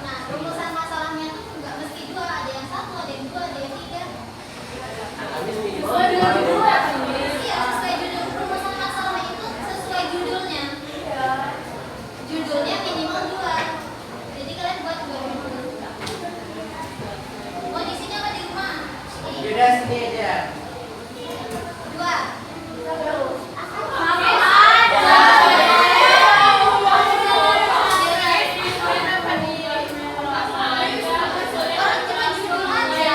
Nah, rumusan masalahnya tuh enggak mesti 2, ada yang 1, ada yang 2, ada yang 3. Kata Miss minimal Dua 2 judul aja. ya, Miss. Iya, sesuai judul. Rumusan masalah itu sesuai judulnya. Judulnya minimal 2. Jadi kalian buat 2 judul. Mau di sini apa di rumah? Yaudah sini aja. 2. Pakai aja. Orang cuma judul aja.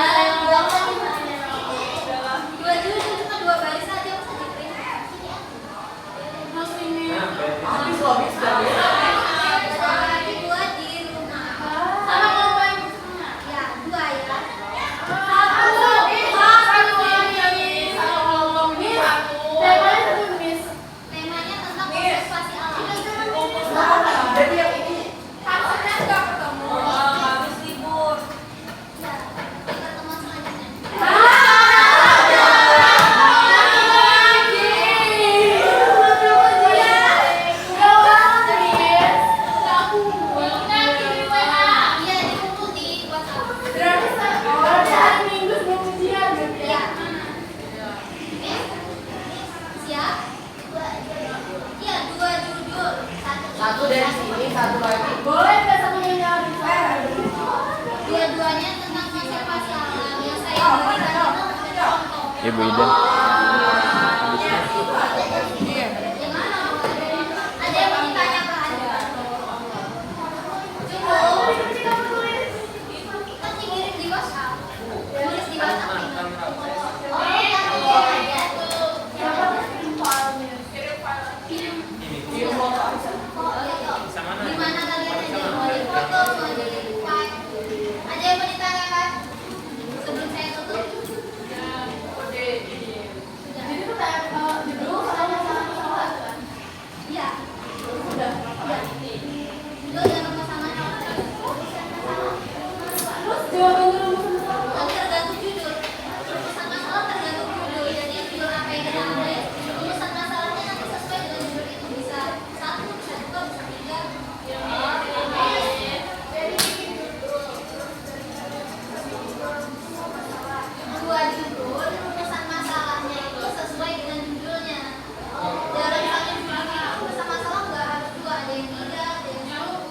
2 judul cuma 2 baris aja usah di-print. Sini ya. Habis loh, Miss. Lagi 2 di rumah. Sama kelompok yang di sana. Ya, 2 ya. Temanya tentang konservasi alam. Jadi yang ini Habis libur. Ya, di pertemuan selanjutnya. Lagi. dari sini, satu lagi. Boleh nggak satunya nyari? Dua-duanya tentang konservasi alam. Yang saya berikan itu contoh. Ibu Ida. Yang mana? Ada yang mau ditanyakan? Cukup. Kan dikirim di WhatsApp. Tulis di WhatsApp. Oh, iya. Ya tuh. Kirim foto aja. Di mana kalian aja? Mau di foto, mau di file. Ada yang mau ditanyakan? Sebelum saya tutup. Jadi tuh kayak dulu sama-sama. Iya. Udah. Iya. Itu jangan sama-sama. Terus jawaban dulu. Nanti tergantung judul. Rumusan masalah tergantung judul. Jadi judul apa yang kita ambil, rumusan masalahnya nanti sesuai dengan judul itu bisa 1, bisa 2, bisa 3. Dua judul, rumusan masalahnya itu sesuai dengan judulnya. Dalam satu judul itu rumusan masalah nggak harus 2, ada yang 3, ada yang 10.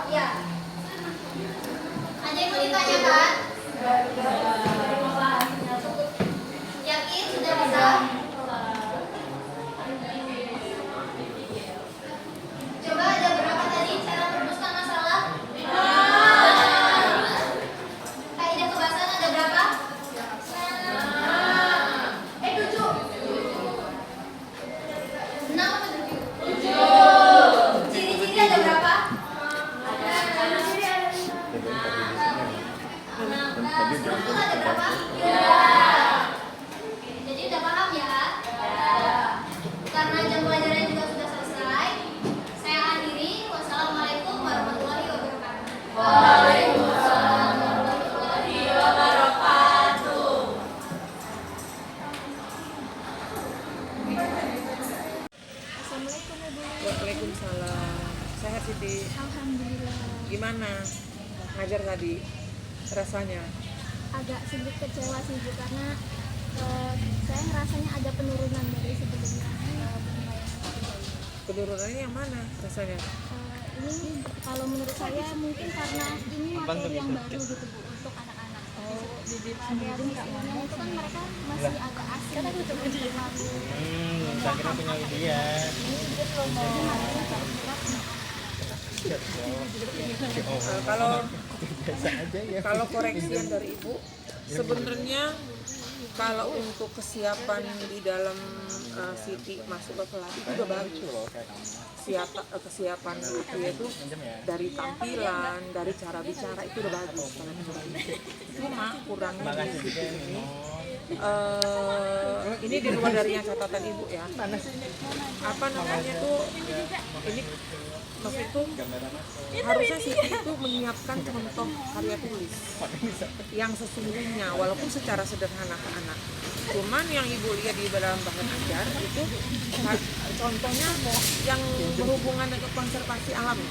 Ya. Ada yang mau ditanyakan? Yakin sudah bisa? Coba ada berapa tadi cara merumuskan masalah? Kaidah kebahasan ada berapa? 7. 6 atau 7? Ciri-ciri ada berapa? Struktur ada berapa? Jadi udah paham ya? Karena jam pelajaran juga sudah selesai, saya akhiri. Wassalamualaikum warahmatullahi wabarakatuh. Waalaikumsalam warahmatullahi wabarakatuh. Assalamualaikum Ibu. Waalaikumsalam. Sehat Siti. Alhamdulillah. Gimana ngajar tadi? Rasanya? Agak sedikit kecewa sih Bu karena saya ngerasanya ada penurunan dari sebelumnya. Penurunannya yang mana rasanya? Ini kalau menurut saya mungkin karena ini materi yang baru gitu Bu untuk anak-anak. Materi semuanya itu kan mereka masih agak asing gitu. Saya kira punya dia. Kalau koreksian dari Ibu, sebenarnya kalau untuk kesiapan di dalam Siti masuk ke kelas itu udah bagus. Kesiapan itu yaitu dari tampilan, dari cara bicara itu udah bagus. Kalau menurut Ibu. Cuma kurangnya di Siti ini di luar dari yang catatan Ibu ya. Apa namanya tuh ini maksud itu harusnya Siti itu menyiapkan contoh karya tulis yang sesungguhnya walaupun secara sederhana ke anak. Cuman yang Ibu lihat di dalam bahan ajar itu contohnya yang berhubungan dengan konservasi alam.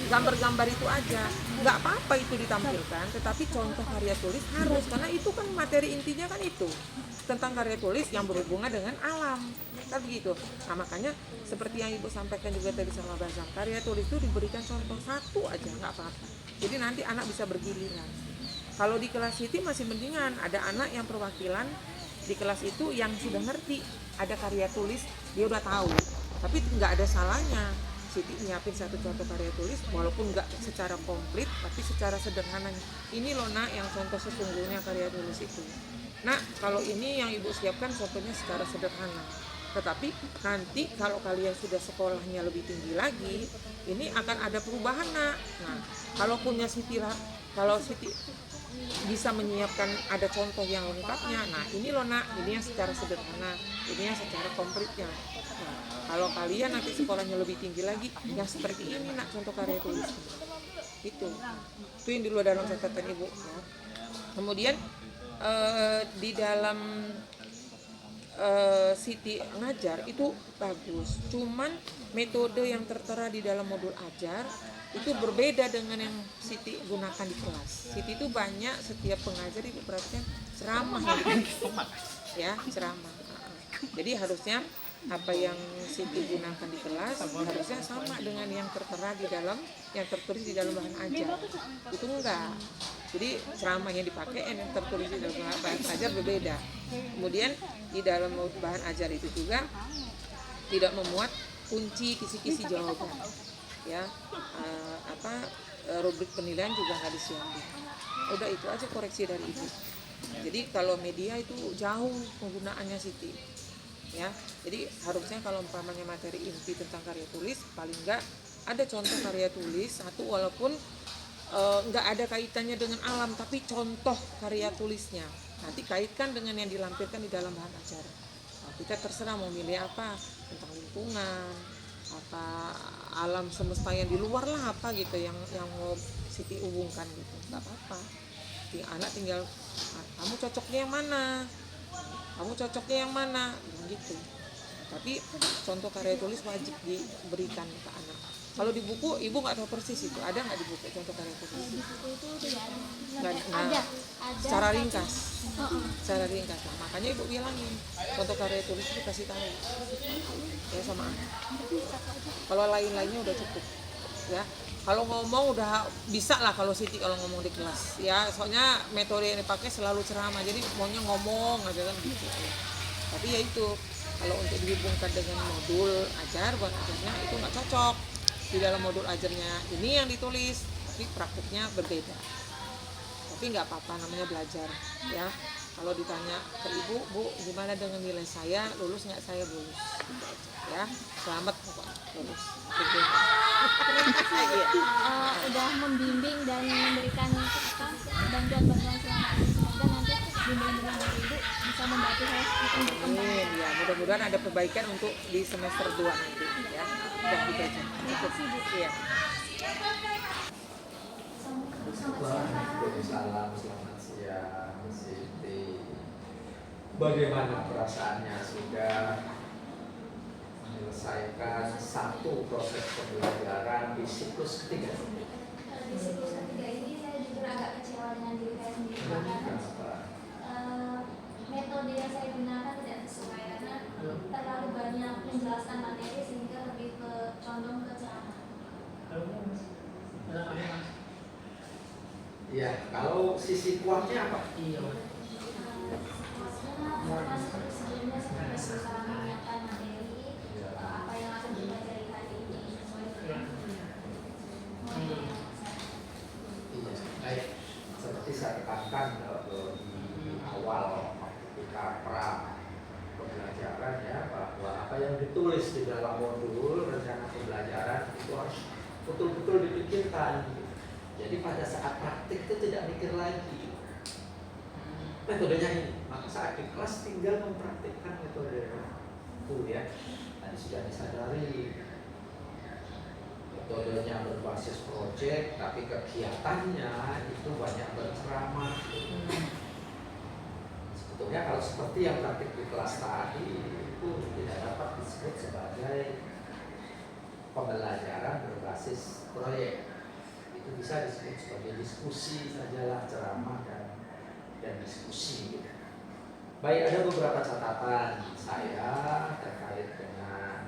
Gambar-gambar itu aja, nggak apa-apa itu ditampilkan, tetapi contoh karya tulis harus, karena itu kan materi intinya kan itu tentang karya tulis yang berhubungan dengan alam, kan begitu. Nah makanya seperti yang Ibu sampaikan juga tadi sama Basam, karya tulis itu diberikan contoh satu aja, nggak apa-apa. Jadi nanti anak bisa bergiliran. Kalau di kelas Siti masih mendingan, ada anak yang perwakilan di kelas itu yang sudah ngerti ada karya tulis, dia udah tahu, tapi nggak ada salahnya Siti nyiapin satu contoh karya tulis walaupun nggak secara komplit tapi secara sederhana. Ini loh nak yang contoh sesungguhnya karya tulis itu. Nah kalau ini yang Ibu siapkan contohnya secara sederhana, tetapi nanti kalau kalian sudah sekolahnya lebih tinggi lagi ini akan ada perubahan nak. Nah kalau punya Siti lah, kalau Siti bisa menyiapkan ada contoh yang lengkapnya, nah ini loh nak, ini yang secara sederhana, ini yang secara komplitnya. Nah, kalau kalian nanti sekolahnya lebih tinggi lagi, yang seperti ini nak contoh karya tulis. Itu yang di luar dalam catatan Ibu. Ya. Kemudian di dalam Siti ngajar itu bagus, cuman metode yang tertera di dalam modul ajar itu berbeda dengan yang Siti gunakan di kelas. Siti itu banyak setiap pengajar itu perhatikan ceramah ya, ceramah. Jadi harusnya apa yang Siti gunakan di kelas harusnya sama dengan yang tertera di dalam, yang tertulis di dalam bahan ajar. Itu enggak. Jadi ceramah yang dipakai yang tertulis di dalam bahan ajar berbeda. Kemudian di dalam bahan ajar itu juga tidak memuat kunci kisi-kisi jawaban. Ya, rubrik penilaian juga nggak disiapin. Udah itu aja koreksi dari ibu. Jadi kalau media itu jauh penggunaannya Siti. Ya, jadi harusnya kalau umpamanya materi inti tentang karya tulis, paling nggak ada contoh karya tulis satu, walaupun nggak ada kaitannya dengan alam, tapi contoh karya tulisnya. Nanti kaitkan dengan yang dilampirkan di dalam bahan acara. Nah, kita terserah mau milih apa, tentang lingkungan, apa alam semesta yang di luar lah, apa gitu yang mau Siti hubungkan gitu, nggak apa-apa. Anak tinggal kamu cocoknya yang mana, kamu cocoknya yang mana, gitu. Tapi contoh karya tulis wajib diberikan ke anak. Kalau di buku ibu nggak tahu persis itu ada nggak di buku contoh karya tulis? Di buku itu tidak ada. Nah, Ada. secara ringkas, secara ringkas. Nah, makanya ibu bilangin contoh karya tulis itu kasih tahu ya sama anak. Kalau lain-lainnya udah cukup ya. Kalau ngomong udah bisa lah kalau Siti kalau ngomong di kelas ya, soalnya metode yang dipakai selalu ceramah, jadi maunya ngomong aja kan gitu. Tapi ya itu kalau untuk dihubungkan dengan modul ajar, buat ajarnya itu nggak cocok. Di dalam modul ajarnya ini yang ditulis, tapi praktiknya berbeda. Tapi nggak apa-apa, namanya belajar ya. Kalau ditanya ke ibu, bu gimana dengan nilai saya, lulus nggak? Saya lulus ya, selamat lulus. Udah membimbing dan memberikan bantuan-bantuan selama ini, semoga nanti bimbingan dari ibu bisa membantu saya untuk berkembang. Amin ya, mudah-mudahan ada perbaikan untuk di semester 2 nanti ya. Udah gitu aja. Iya. Waalaikumsalam, selamat siang Siti. Bagaimana perasaannya sudah menyelesaikan satu proses pembelajaran di siklus ketiga? Di siklus ketiga ini saya jujur agak kecewa dengan diri saya sendiri karena metode yang saya gunakan tidak sesuai, karena terlalu banyak menjelaskan materi sehingga lebih condong ke ceramah. Ya, kalau sisi kuatnya apa? Maksudnya sebelumnya saya berusaha menyiapkan materi apa yang akan dipelajari hari ini sesuai dengan Iya, baik. Seperti saya tekankan di awal ketika pra pembelajaran ya, bahwa apa yang ditulis di dalam modul rencana pembelajaran itu harus betul-betul dipikirkan. Jadi pada saat praktik itu tidak mikir lagi metodenya ini, maka saat di kelas tinggal mempraktikkan metode itu ya. Tadi sudah disadari metodenya berbasis proyek, tapi kegiatannya itu banyak berceramah. Sebetulnya kalau seperti yang praktik di kelas tadi itu tidak dapat disebut sebagai pembelajaran berbasis proyek. Itu bisa disebut sebagai diskusi sajalah, ceramah dan diskusi gitu. Baik, ada beberapa catatan saya terkait dengan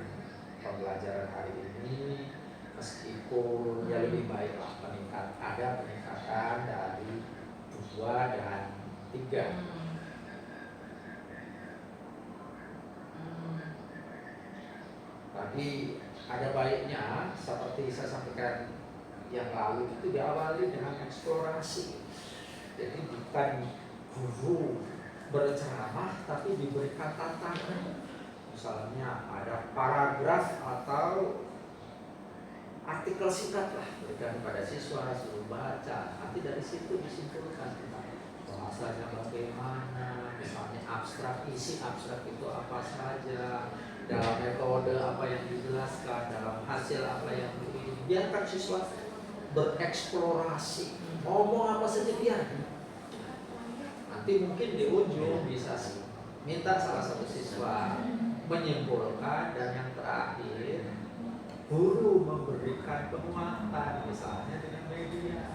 pembelajaran hari ini. Meskipun ya lebih baik lah ada peningkatan dari 2 dan 3. Tapi ada baiknya seperti saya sampaikan yang lalu itu diawali dengan eksplorasi. Jadi bukan guru berceramah tapi diberikan tantangan. Misalnya ada paragraf atau artikel singkat lah berikan kepada siswa, suruh baca. Nanti dari situ disimpulkan tentang bahasanya bagaimana, misalnya abstrak, isi abstrak itu apa saja, dalam metode apa yang dijelaskan, dalam hasil apa yang biarkan siswa bereksplorasi, ngomong apa saja biar. Nanti mungkin di ujung bisa minta salah satu siswa menyimpulkan, dan yang terakhir guru memberikan penguatan misalnya dengan media.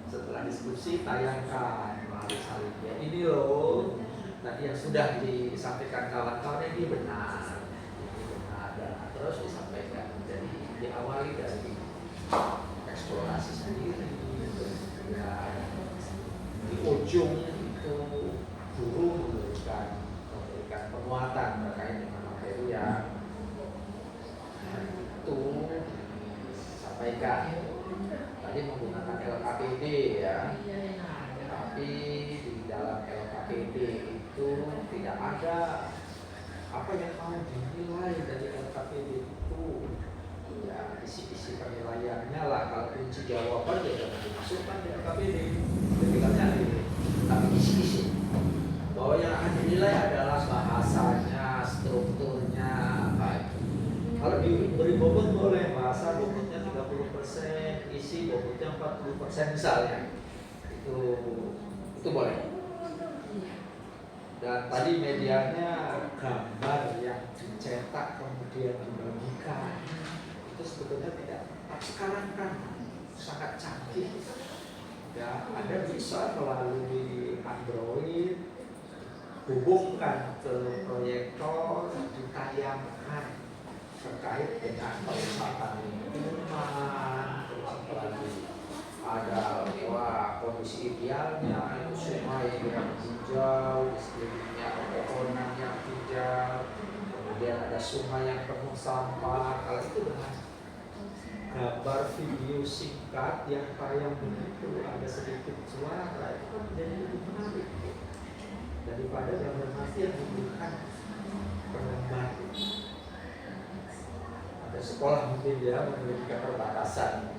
Setelah diskusi tayangkan melalui salin media, ini loh tadi yang sudah disampaikan kawan-kawan ini benar, dan terus disampaikan. Jadi diawali dari eksplorasi sendiri, dan di ujung itu guru memberikan penguatan terkait dengan materi yang itu disampaikan. Tadi menggunakan LKPD ya, tapi di dalam LKPD itu tidak ada apa yang mau dinilai dari LKPD itu. Ya, isi-isi penilaiannya lah. Kalau kunci jawaban ya jangan dimasukkan di LKPD, ketikanya tapi isi-isi bahwa yang akan dinilai adalah bahasanya, strukturnya, apa itu. Kalau diberi bobot boleh, bahasa bobotnya 30%, isi bobotnya 40% misalnya, itu boleh. Dan tadi medianya gambar yang dicetak kemudian dibagikan, itu sebetulnya tidak. Tapi sekarang kan sangat canggih. Ya, Anda bisa melalui Android hubungkan ke proyektor, ditayangkan terkait dengan perusahaan lingkungan, terus apalagi ada kondisi idealnya itu sungai yang hijau, di sekelilingnya pepohonan yang hijau, kemudian ada sungai yang penuh sampah. Kalau itu dengan gambar video singkat yang tayang begitu, ada sedikit suara, itu kan menjadi lebih menarik daripada gambar mati yang diberikan penggambar. Ada sekolah mungkin dia memiliki keterbatasan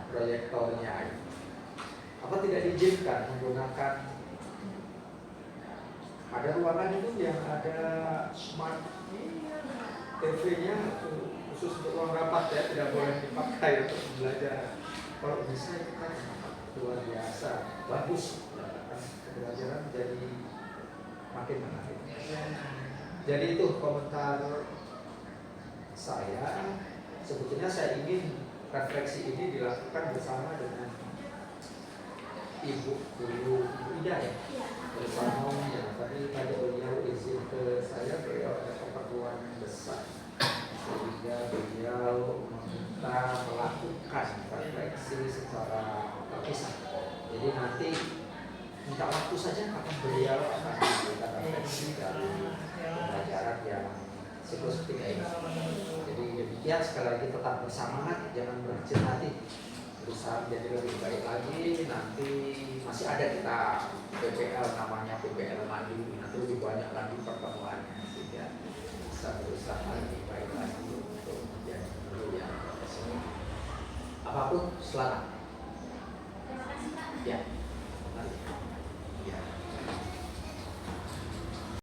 proyektornya. Apa tidak diizinkan menggunakan, ada ruangan itu yang ada smart TV-nya khusus untuk ruang rapat ya, tidak boleh dipakai untuk belajar. Kalau bisa itu kan luar biasa, bagus, pembelajaran jadi makin menarik. Jadi itu komentar saya. Sebetulnya saya ingin refleksi ini dilakukan bersama dengan Ibu Ida ya, bersama ya. Tadi beliau izin ke saya, beliau ada keperluan yang besar sehingga beliau meminta melakukan refleksi secara terpisah. Jadi nanti minta waktu saja kapan beliau akan melakukan refleksi dari pembelajaran yang siklus ketiga ini. Jadi demikian, sekali lagi tetap bersemangat, jangan berkecil hati, berusaha menjadi lebih baik lagi. Nanti masih ada kita PPL, namanya PPL Mandiri, nanti lebih banyak lagi pertemuannya sehingga bisa berusaha lebih baik lagi untuk menjadi guru yang profesional. Apapun selamat. Terima kasih Pak. Ya.